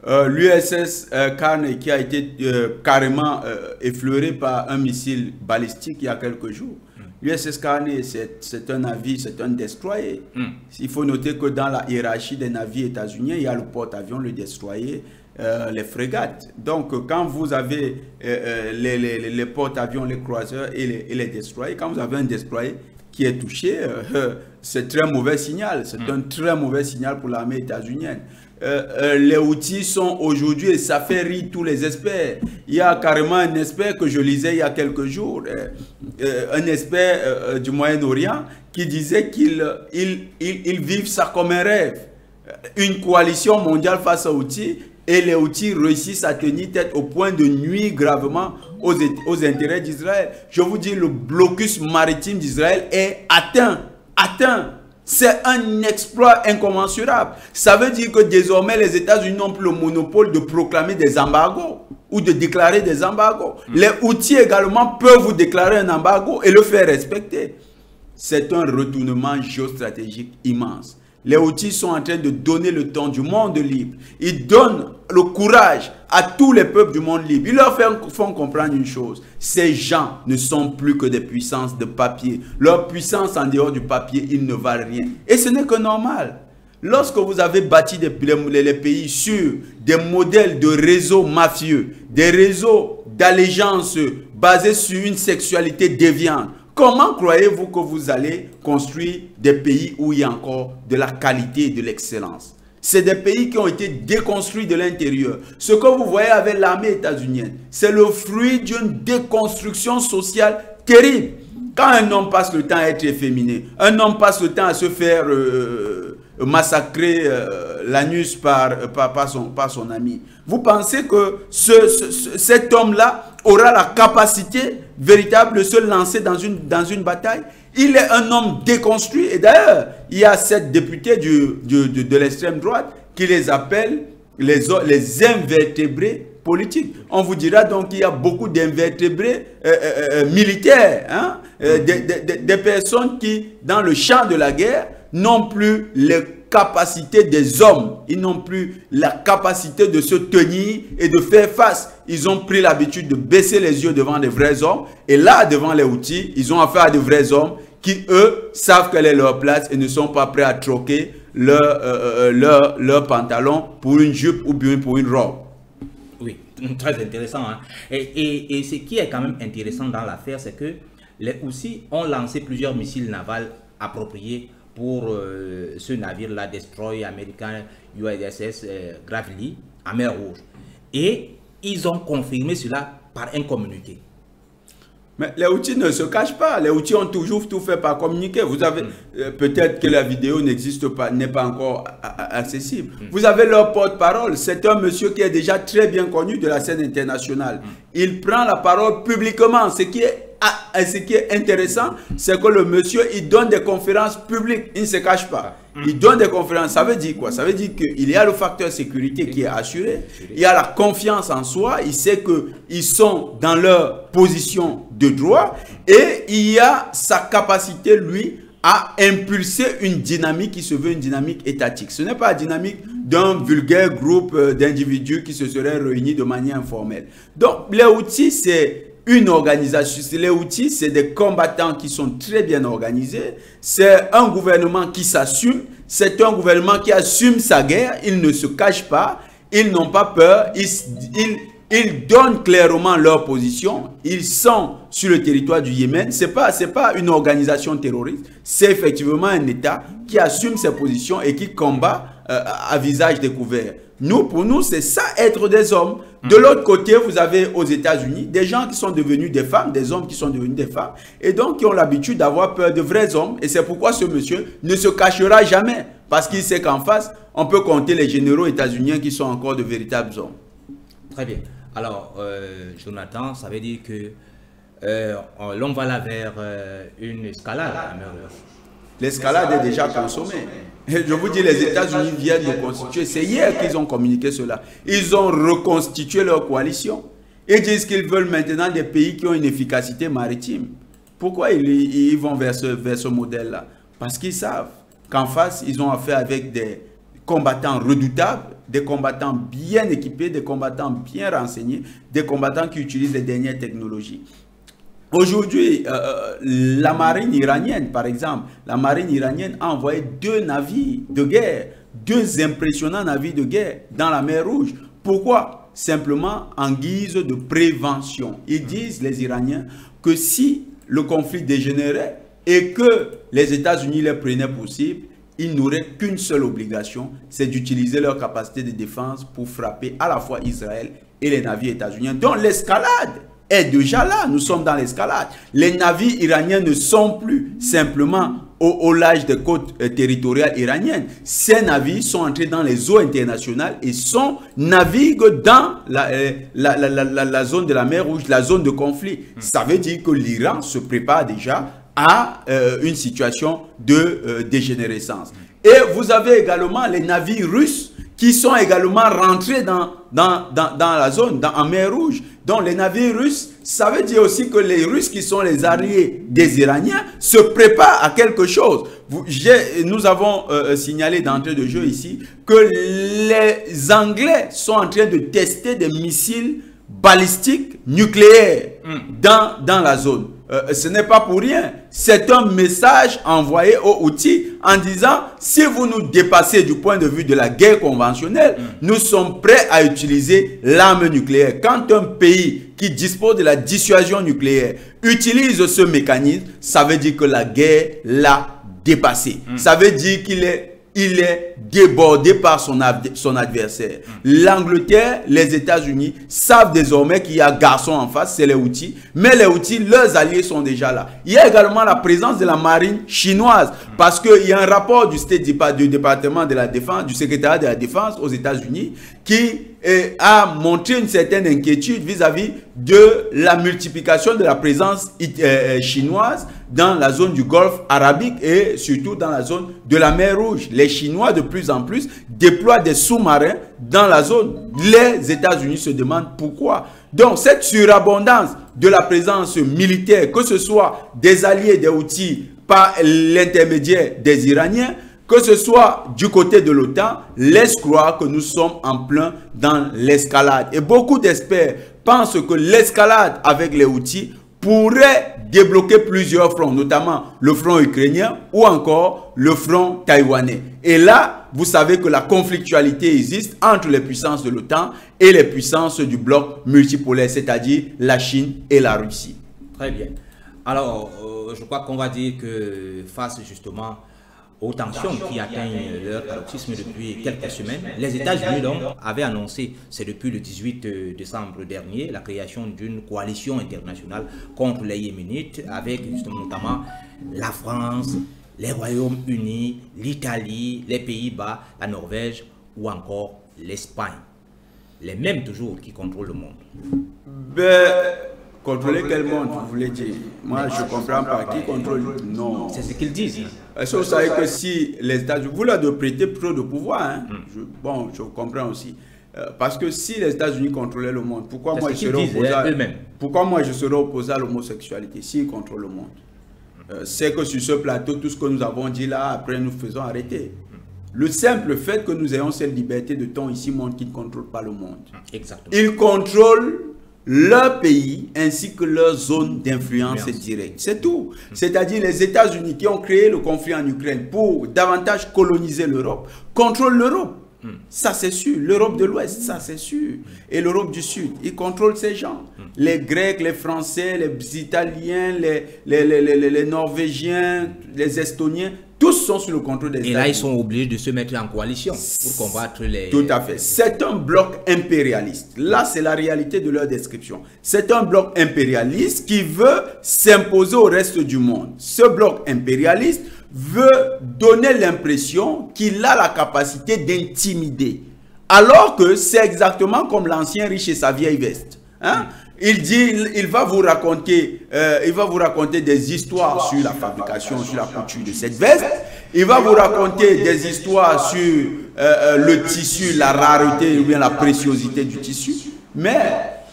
L'USS Carney qui a été carrément effleuré par un missile balistique il y a quelques jours. L'USS Carney, c'est un navire, c'est un destroyer. Il faut noter que dans la hiérarchie des navires états-uniens, il y a le porte-avions, le destroyer, les frégates. Donc, quand vous avez les porte-avions, les croiseurs et les destroyers, quand vous avez un destroyer qui est touché, c'est très mauvais signal. C'est un très mauvais signal pour l'armée états-unienne. Les Houthis sont aujourd'hui, et ça fait rire tous les experts. Il y a carrément un expert que je lisais il y a quelques jours, un expert du Moyen-Orient qui disait qu'ils vivent ça comme un rêve. Une coalition mondiale face aux Houthis, et les Houthis réussissent à tenir tête au point de nuire gravement aux intérêts d'Israël. Je vous dis, le blocus maritime d'Israël est atteint. C'est un exploit incommensurable. Ça veut dire que désormais, les États-Unis n'ont plus le monopole de proclamer des embargos ou de déclarer des embargos. Les Houthis également peuvent vous déclarer un embargo et le faire respecter. C'est un retournement géostratégique immense. Les Houthis sont en train de donner le temps du monde libre. Ils donnent le courage à tous les peuples du monde libre. Ils leur font comprendre une chose. Ces gens ne sont plus que des puissances de papier. Leur puissance en dehors du papier, ils ne valent rien. Et ce n'est que normal. Lorsque vous avez bâti les pays sur des modèles de réseaux mafieux, des réseaux d'allégeance basés sur une sexualité déviante, comment croyez-vous que vous allez construire des pays où il y a encore de la qualité et de l'excellence? C'est des pays qui ont été déconstruits de l'intérieur. Ce que vous voyez avec l'armée états-unienne, c'est le fruit d'une déconstruction sociale terrible. Quand un homme passe le temps à être efféminé, un homme passe le temps à se faire massacrer l'anus par son ami, vous pensez que cet homme-là aura la capacité véritable de se lancer dans une bataille? Il est un homme déconstruit. Et d'ailleurs, il y a cette députée de l'extrême droite qui les appelle les invertébrés politiques. On vous dira donc qu'il y a beaucoup d'invertébrés militaires, hein? Des personnes qui, dans le champ de la guerre, n'ont plus les capacités des hommes. Ils n'ont plus la capacité de se tenir et de faire face. Ils ont pris l'habitude de baisser les yeux devant des vrais hommes. Et là, devant les Houthis, ils ont affaire à de vrais hommes qui, eux, savent quelle est leur place et ne sont pas prêts à troquer leur pantalon pour une jupe ou bien pour une robe. Oui, très intéressant. Hein? Et ce qui est quand même intéressant dans l'affaire, c'est que les Houthis ont lancé plusieurs missiles navals appropriés pour ce navire-là, Destroy américain USS Gravely, en mer Rouge. Et ils ont confirmé cela par un communiqué. Mais les Houthis ne se cachent pas. Les Houthis ont toujours tout fait par communiquer. Vous avez peut-être que la vidéo n'existe pas, n'est pas encore accessible. Vous avez leur porte-parole. C'est un monsieur qui est déjà très bien connu de la scène internationale. Il prend la parole publiquement. Ce qui est intéressant, c'est que le monsieur, il donne des conférences publiques. Il ne se cache pas. Il donne des conférences. Ça veut dire quoi? Ça veut dire qu'il y a le facteur sécurité qui est assuré. Il y a la confiance en soi. Il sait qu'ils sont dans leur position de droit. Et il y a sa capacité, lui, à impulser une dynamique qui se veut une dynamique étatique. Ce n'est pas la dynamique d'un vulgaire groupe d'individus qui se seraient réunis de manière informelle. Donc, les Houthis, c'est une organisation. Les Houthis, c'est des combattants qui sont très bien organisés. C'est un gouvernement qui s'assume. C'est un gouvernement qui assume sa guerre. Ils ne se cachent pas. Ils n'ont pas peur. Ils donnent clairement leur position. Ils sont sur le territoire du Yémen. Ce n'est pas une organisation terroriste. C'est effectivement un État qui assume ses positions et qui combat à visage découvert. Pour nous, c'est ça, être des hommes. De l'autre côté, vous avez aux États-Unis des gens qui sont devenus des femmes, des hommes qui sont devenus des femmes, et donc qui ont l'habitude d'avoir peur de vrais hommes. Et c'est pourquoi ce monsieur ne se cachera jamais, parce qu'il sait qu'en face, on peut compter les généraux états-uniens qui sont encore de véritables hommes. Très bien. Alors, Jonathan, ça veut dire que l'on va là vers une escalade à mer Rouge. L'escalade est déjà consommée. Je vous dis, les États-Unis viennent de constituer. C'est hier qu'ils ont communiqué cela. Ils ont reconstitué leur coalition. Ils disent qu'ils veulent maintenant des pays qui ont une efficacité maritime. Pourquoi ils vont vers ce modèle-là? Parce qu'ils savent qu'en face, ils ont affaire avec des combattants redoutables, des combattants bien équipés, des combattants bien renseignés, des combattants qui utilisent les dernières technologies. Aujourd'hui, la marine iranienne, par exemple, la marine iranienne a envoyé 2 navires de guerre, 2 impressionnants navires de guerre dans la mer Rouge. Pourquoi? Simplement en guise de prévention. Ils disent, les Iraniens, que si le conflit dégénérait et que les États-Unis les prenaient pour cible, ils n'auraient qu'une seule obligation, c'est d'utiliser leur capacité de défense pour frapper à la fois Israël et les navires états-uniens. Donc l'escalade est déjà là, nous sommes dans l'escalade. Les navires iraniens ne sont plus simplement au large des côtes territoriales iraniennes. Ces navires sont entrés dans les eaux internationales et naviguent dans la zone de la mer Rouge, la zone de conflit. Ça veut dire que l'Iran se prépare déjà à une situation de dégénérescence. Et vous avez également les navires russes qui sont également rentrés dans la zone, en mer Rouge. Donc les navires russes, ça veut dire aussi que les Russes qui sont les alliés des Iraniens se préparent à quelque chose. Nous avons signalé d'entrée de jeu ici que les Anglais sont en train de tester des missiles balistiques nucléaires dans la zone. Ce n'est pas pour rien. C'est un message envoyé aux Houthis en disant, si vous nous dépassez du point de vue de la guerre conventionnelle, nous sommes prêts à utiliser l'arme nucléaire. Quand un pays qui dispose de la dissuasion nucléaire utilise ce mécanisme, ça veut dire que la guerre l'a dépassé. Ça veut dire qu'il est débordé par son adversaire. L'Angleterre, les États-Unis savent désormais qu'il y a garçon en face, c'est les Houthis. Mais les Houthis, leurs alliés sont déjà là. Il y a également la présence de la marine chinoise. Parce qu'il y a un rapport du département de la Défense, du secrétariat de la Défense aux États-Unis, qui a montré une certaine inquiétude vis-à-vis de la multiplication de la présence chinoise dans la zone du Golfe arabique et surtout dans la zone de la mer Rouge. Les Chinois, de plus en plus, déploient des sous-marins dans la zone. Les États-Unis se demandent pourquoi. Donc, cette surabondance de la présence militaire, que ce soit des alliés des Houthis par l'intermédiaire des Iraniens, que ce soit du côté de l'OTAN, laisse croire que nous sommes en plein dans l'escalade. Et beaucoup d'experts pensent que l'escalade avec les Houthis pourrait débloquer plusieurs fronts, notamment le front ukrainien ou encore le front taïwanais. Et là, vous savez que la conflictualité existe entre les puissances de l'OTAN et les puissances du bloc multipolaire, c'est-à-dire la Chine et la Russie. Très bien. Alors, je crois qu'on va dire que face justement aux tensions qui atteignent leur paroxysme depuis quelques semaines. Les États-Unis donc avaient annoncé, c'est depuis le 18 décembre dernier, la création d'une coalition internationale contre les Yéménites avec justement notamment la France, les Royaumes-Unis, l'Italie, les Pays-Bas, la Norvège ou encore l'Espagne. Les mêmes toujours qui contrôlent le monde. Ben, contrôler quel monde, vous voulez dire? Moi, je ne comprends pas. Qui contrôle? Non. C'est ce qu'ils disent. Est-ce que vous savez que si les États-Unis, vous leur prêtez trop de pouvoir, hein? Bon, je comprends aussi. Parce que si les États-Unis contrôlaient le monde, pourquoi moi, je serais opposé à l'homosexualité s'ils contrôlent le monde? C'est que sur ce plateau, tout ce que nous avons dit là, après nous faisons arrêter. Le simple fait que nous ayons cette liberté de ton ici montre qu'ils ne contrôlent pas le monde. Exactement. Ils contrôlent leur pays ainsi que leur zone d'influence directe. C'est tout. C'est-à-dire les États-Unis qui ont créé le conflit en Ukraine pour davantage coloniser l'Europe, contrôlent l'Europe. Ça c'est sûr. L'Europe de l'Ouest, ça c'est sûr. Et l'Europe du Sud, ils contrôlent ces gens. Les Grecs, les Français, les Italiens, les Norvégiens, les Estoniens, tous sont sous le contrôle des États-Unis. Et là, ils sont obligés de se mettre en coalition pour combattre les... Tout à fait. C'est un bloc impérialiste. Là, c'est la réalité de leur description. C'est un bloc impérialiste qui veut s'imposer au reste du monde. Ce bloc impérialiste veut donner l'impression qu'il a la capacité d'intimider. Alors que c'est exactement comme l'ancien riche et sa vieille veste. Hein? Il va vous raconter des histoires sur la fabrication, sur la couture de cette veste. Il va vous raconter des histoires sur le tissu, la rareté ou bien la préciosité du tissu. Mais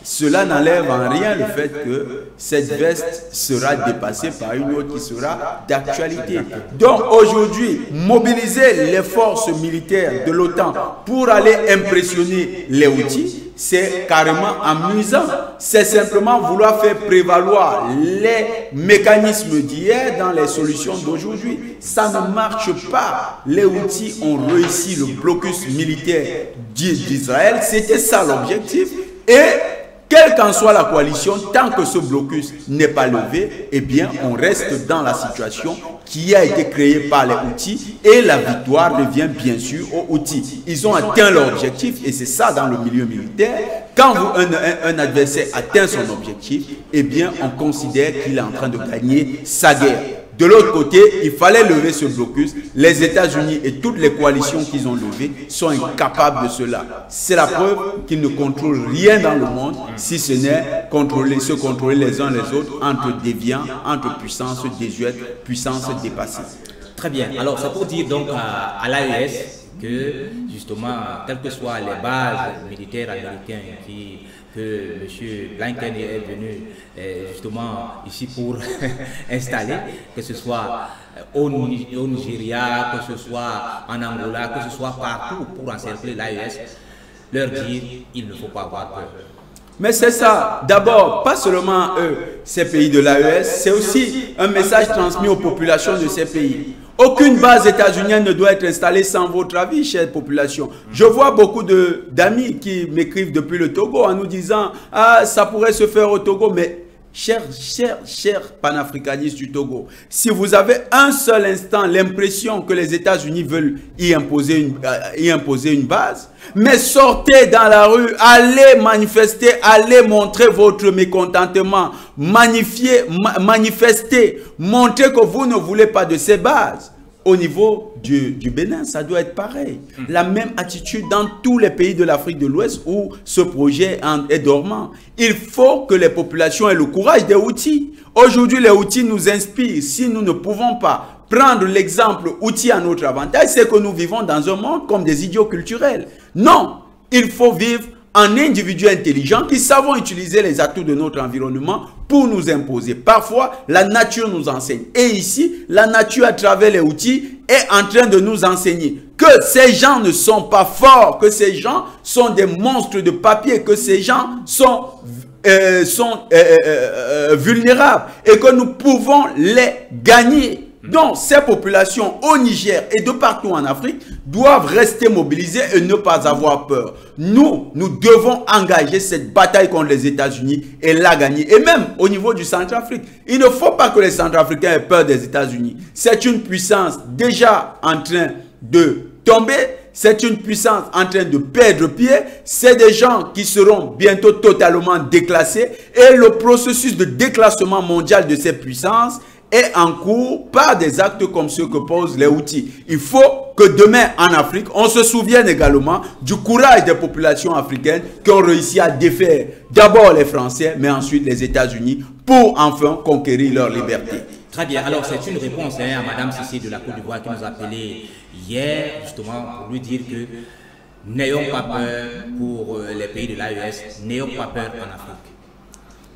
cela n'enlève en rien le fait que cette veste sera dépassée par une autre qui sera d'actualité. Donc aujourd'hui, mobiliser les forces militaires de l'OTAN pour aller impressionner les Houthis, c'est carrément amusant. C'est simplement vouloir faire prévaloir les mécanismes d'hier dans les solutions d'aujourd'hui. Ça ne marche pas. Les Houthis ont réussi le blocus militaire d'Israël. C'était ça l'objectif. Et quelle qu'en soit la coalition, tant que ce blocus n'est pas levé, eh bien, on reste dans la situation qui a été créée par les Houthis et la victoire revient bien sûr aux Houthis. Ils ont atteint leur objectif et c'est ça dans le milieu militaire. Quand un adversaire atteint son objectif, eh bien, on considère qu'il est en train de gagner sa guerre. De l'autre côté, il fallait lever ce blocus. Les États-Unis et toutes les coalitions qu'ils ont levées sont incapables de cela. C'est la preuve qu'ils ne contrôlent rien dans le monde, si ce n'est se contrôler les uns les autres entre déviants, entre puissances désuètes, puissances dépassées. Très bien. Alors, c'est pour dire donc à l'AES que, justement, quelles que soient les bases militaires américaines que M. Blinken est venu justement ici pour installer, que ce soit au Nigeria, que ce soit en Angola, que ce soit partout pour encercler l'AES, leur dire il ne faut pas avoir peur. Mais c'est ça, d'abord, pas seulement eux, ces pays de l'AES, c'est aussi un message transmis aux populations de ces pays. Aucune base états-unienne ne doit être installée sans votre avis, chère population. Je vois beaucoup d'amis qui m'écrivent depuis le Togo en nous disant « Ah, ça pourrait se faire au Togo, mais cher panafricanistes du Togo, si vous avez un seul instant l'impression que les États-Unis veulent y imposer une base, mais sortez dans la rue, allez manifester, allez montrer votre mécontentement, manifestez, montrez que vous ne voulez pas de ces bases. Au niveau du Bénin, ça doit être pareil. La même attitude dans tous les pays de l'Afrique de l'Ouest où ce projet est dormant. Il faut que les populations aient le courage des Houthis. Aujourd'hui, les Houthis nous inspirent. Si nous ne pouvons pas prendre l'exemple Houthi à notre avantage, c'est que nous vivons dans un monde comme des idiots culturels. Non, il faut vivre en individus intelligents qui savons utiliser les atouts de notre environnement pour nous imposer. Parfois, la nature nous enseigne. Et ici, la nature à travers les Houthis est en train de nous enseigner que ces gens ne sont pas forts, que ces gens sont des monstres de papier, que ces gens sont vulnérables et que nous pouvons les gagner. Donc, ces populations au Niger et de partout en Afrique doivent rester mobilisées et ne pas avoir peur. Nous devons engager cette bataille contre les États-Unis et la gagner. Et même au niveau du Centrafrique, il ne faut pas que les Centrafricains aient peur des États-Unis. C'est une puissance déjà en train de tomber. C'est une puissance en train de perdre pied. C'est des gens qui seront bientôt totalement déclassés. Et le processus de déclassement mondial de ces puissances est en cours par des actes comme ceux que posent les Houthis. Il faut que demain en Afrique, on se souvienne également du courage des populations africaines qui ont réussi à défaire d'abord les Français, mais ensuite les États-Unis pour enfin conquérir leur liberté. Très bien, alors c'est une réponse à Madame Cissé de la Côte d'Ivoire qui nous a appelé hier, justement, pour lui dire que n'ayons pas peur pour les pays de l'AES, n'ayons pas peur en Afrique.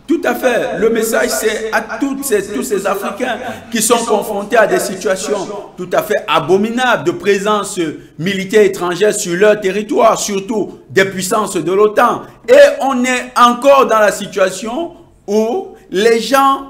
Tout à fait. Le message, c'est à tous ces Africains qui sont confrontés à des situations tout à fait abominables de présence militaire étrangère sur leur territoire, surtout des puissances de l'OTAN. Et on est encore dans la situation où les gens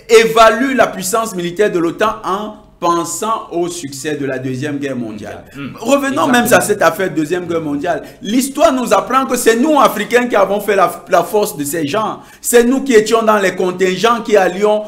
évaluent la puissance militaire de l'OTAN en pensant au succès de la Deuxième Guerre mondiale. Revenons même à cette affaire de Deuxième Guerre mondiale. L'histoire nous apprend que c'est nous, Africains, qui avons fait la force de ces gens. C'est nous qui étions dans les contingents qui allions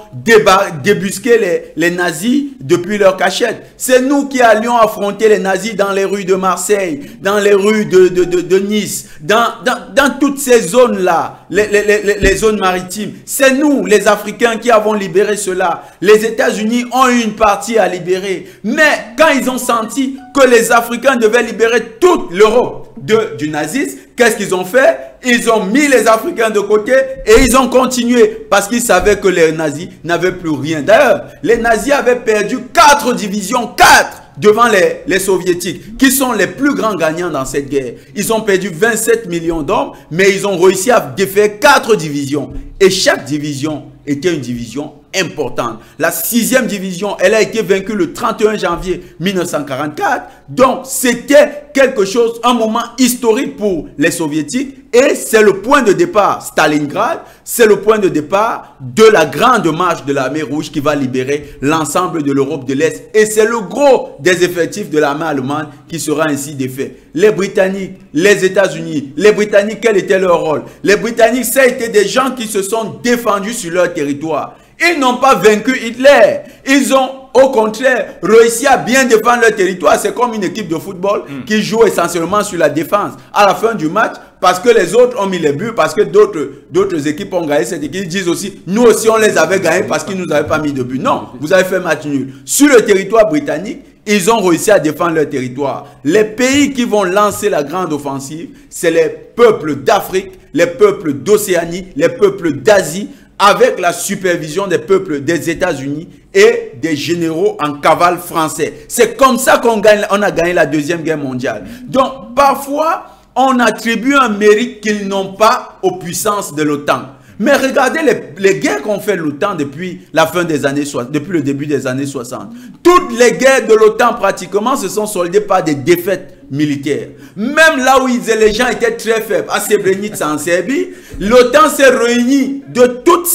débusquer les nazis depuis leur cachette. C'est nous qui allions affronter les nazis dans les rues de Marseille, dans les rues de Nice, dans toutes ces zones-là, les zones maritimes. C'est nous, les Africains, qui avons libéré cela. Les États-Unis ont eu une partie à libérer. Mais quand ils ont senti que les Africains devaient libérer toute l'Europe du nazisme, qu'est-ce qu'ils ont fait? Ils ont mis les Africains de côté et ils ont continué parce qu'ils savaient que les nazis n'avaient plus rien. D'ailleurs, les nazis avaient perdu 4 divisions, 4 devant les soviétiques, qui sont les plus grands gagnants dans cette guerre. Ils ont perdu 27 millions d'hommes, mais ils ont réussi à défaire 4 divisions. Et chaque division était une division importante. La 6e division, elle a été vaincue le 31 janvier 1944. Donc, c'était quelque chose, un moment historique pour les soviétiques. Et c'est le point de départ, Stalingrad, c'est le point de départ de la grande marche de l'armée rouge qui va libérer l'ensemble de l'Europe de l'Est. Et c'est le gros des effectifs de l'armée allemande qui sera ainsi défait. Les Britanniques, les États-Unis, les Britanniques, quel était leur rôle? Les Britanniques, ça a été des gens qui se sont défendus sur leur territoire. Ils n'ont pas vaincu Hitler. Ils ont, au contraire, réussi à bien défendre leur territoire. C'est comme une équipe de football qui joue essentiellement sur la défense. À la fin du match, parce que les autres ont mis les buts, parce que d'autres équipes ont gagné cette équipe, ils disent aussi, nous aussi on les avait gagnés parce qu'ils ne nous avaient pas mis de but. Non, vous avez fait match nul. Sur le territoire britannique, ils ont réussi à défendre leur territoire. Les pays qui vont lancer la grande offensive, c'est les peuples d'Afrique, les peuples d'Océanie, les peuples d'Asie, avec la supervision des peuples des États-Unis et des généraux en cavale français. C'est comme ça qu'on a gagné la Deuxième Guerre mondiale. Donc, parfois, on attribue un mérite qu'ils n'ont pas aux puissances de l'OTAN. Mais regardez les guerres qu'ont fait l'OTAN depuis la fin des années 60, depuis le début des années 60. Toutes les guerres de l'OTAN pratiquement se sont soldées par des défaites militaires. Même là où les gens étaient très faibles, à Srebrenica en Serbie, l'OTAN s'est réunie de toute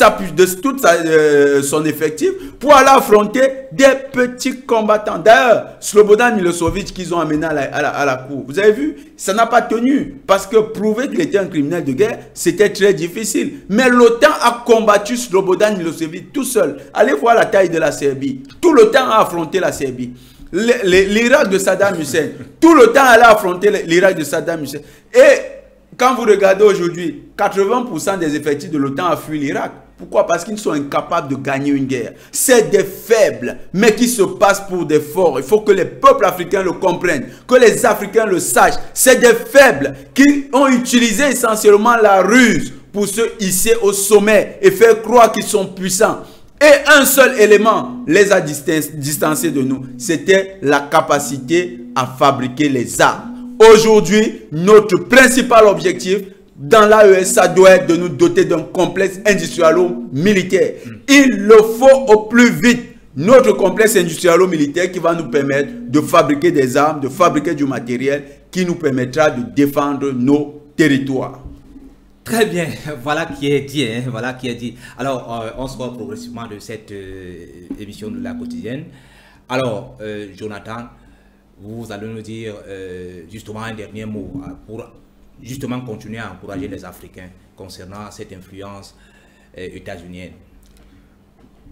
son effectif pour aller affronter des petits combattants. D'ailleurs, Slobodan Milosevic qu'ils ont amené à la cour. Vous avez vu, ça n'a pas tenu parce que prouver qu'il était un criminel de guerre, c'était très difficile. Mais l'OTAN a combattu Slobodan Milosevic tout seul. Allez voir la taille de la Serbie. Tout l'OTAN a affronté la Serbie. L'Irak de Saddam Hussein, tout le temps elle a affronté l'Irak de Saddam Hussein. Et quand vous regardez aujourd'hui, 80% des effectifs de l'OTAN a fui l'Irak. Pourquoi? Parce qu'ils sont incapables de gagner une guerre. C'est des faibles, mais qui se passent pour des forts. Il faut que les peuples africains le comprennent, que les Africains le sachent. C'est des faibles qui ont utilisé essentiellement la ruse pour se hisser au sommet et faire croire qu'ils sont puissants. Et un seul élément les a distancés de nous, c'était la capacité à fabriquer les armes. Aujourd'hui, notre principal objectif dans l'AES, ça doit être de nous doter d'un complexe industrialo-militaire. Il le faut au plus vite. Notre complexe industrialo-militaire qui va nous permettre de fabriquer des armes, de fabriquer du matériel qui nous permettra de défendre nos territoires. Très bien, voilà qui est dit, hein, voilà qui est dit. Alors, on sort progressivement de cette émission de la quotidienne. Alors, Jonathan, vous allez nous dire justement un dernier mot pour justement continuer à encourager les Africains concernant cette influence états-unienne.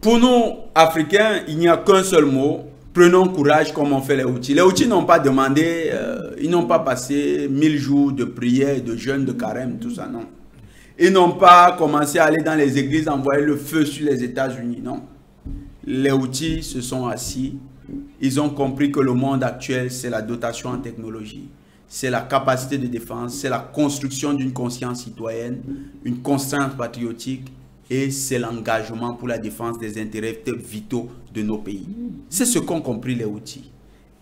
Pour nous, Africains, il n'y a qu'un seul mot. Prenons courage comme on fait les Houthis. Les Houthis n'ont pas demandé, ils n'ont pas passé 1000 jours de prière, de jeûne, de carême, tout ça, non. Ils n'ont pas commencé à aller dans les églises, envoyer le feu sur les États-Unis, non. Les Houthis se sont assis. Ils ont compris que le monde actuel, c'est la dotation en technologie. C'est la capacité de défense, c'est la construction d'une conscience citoyenne, une conscience patriotique, et c'est l'engagement pour la défense des intérêts vitaux de nos pays. C'est ce qu'ont compris les Houthis.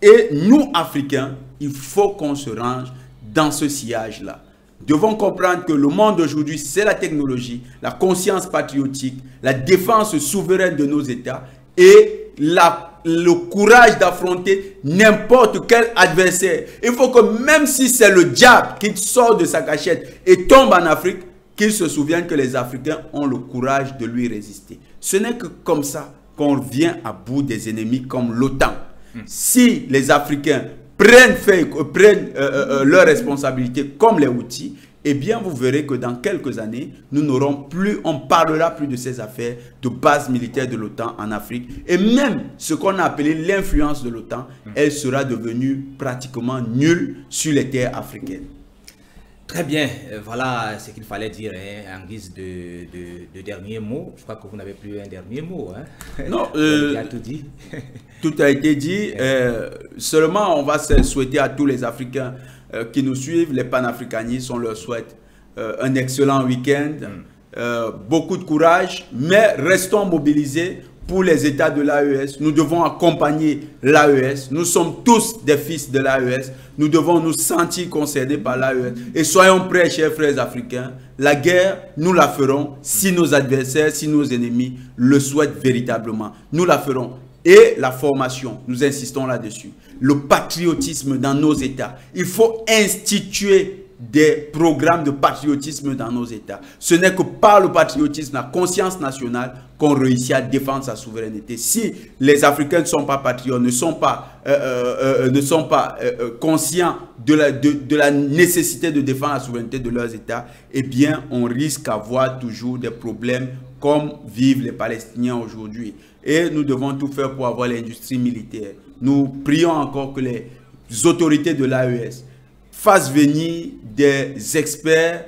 Et nous, Africains, il faut qu'on se range dans ce sillage-là. Nous devons comprendre que le monde d'aujourd'hui, c'est la technologie, la conscience patriotique, la défense souveraine de nos États et le courage d'affronter n'importe quel adversaire. Il faut que même si c'est le diable qui sort de sa cachette et tombe en Afrique, qu'il se souvienne que les Africains ont le courage de lui résister. Ce n'est que comme ça qu'on vient à bout des ennemis comme l'OTAN. Si les Africains prennent leurs responsabilités comme les Houthis, eh bien vous verrez que dans quelques années, nous n'aurons plus, on parlera plus de ces affaires de base militaire de l'OTAN en Afrique. Et même ce qu'on a appelé l'influence de l'OTAN, elle sera devenue pratiquement nulle sur les terres africaines. Très bien, voilà ce qu'il fallait dire hein, en guise de dernier mot. Je crois que vous n'avez plus un dernier mot. Hein. Non, il a tout dit. Tout a été dit. Seulement, on va se souhaiter à tous les Africains qui nous suivent, les panafricanistes, on leur souhaite un excellent week-end, beaucoup de courage, mais restons mobilisés pour les États de l'AES. Nous devons accompagner l'AES. Nous sommes tous des fils de l'AES. Nous devons nous sentir concernés par l'AES. Et soyons prêts, chers frères africains. La guerre, nous la ferons si nos adversaires, si nos ennemis le souhaitent véritablement. Nous la ferons. Et la formation, nous insistons là-dessus. Le patriotisme dans nos États. Il faut instituer des programmes de patriotisme dans nos États. Ce n'est que par le patriotisme, la conscience nationale, qu'on réussit à défendre sa souveraineté. Si les Africains ne sont pas patriotes, ne sont pas conscients de la nécessité de défendre la souveraineté de leurs États, eh bien, on risque d'avoir toujours des problèmes comme vivent les Palestiniens aujourd'hui. Et nous devons tout faire pour avoir l'industrie militaire. Nous prions encore que les autorités de l'AES fassent venir des experts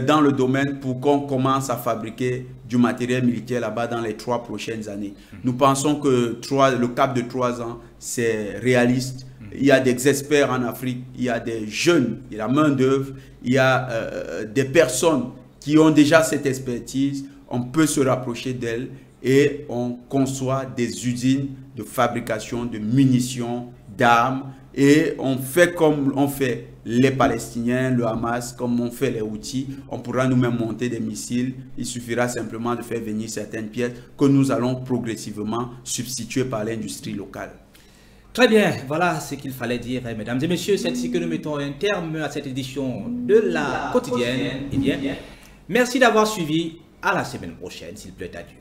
dans le domaine pour qu'on commence à fabriquer du matériel militaire là-bas dans les 3 prochaines années. Nous pensons que le cap de 3 ans, c'est réaliste. Il y a des experts en Afrique, il y a des jeunes, il y a la main d'œuvre, il y a des personnes qui ont déjà cette expertise. On peut se rapprocher d'elles et on conçoit des usines de fabrication de munitions, d'armes, et on fait comme on fait les Palestiniens, le Hamas, comme on fait les Houthis. On pourra nous-mêmes monter des missiles. Il suffira simplement de faire venir certaines pièces que nous allons progressivement substituer par l'industrie locale. Très bien, voilà ce qu'il fallait dire, mesdames et messieurs. C'est ainsi que nous mettons un terme à cette édition de la quotidienne. Eh bien, merci d'avoir suivi. À la semaine prochaine, s'il plaît à Dieu.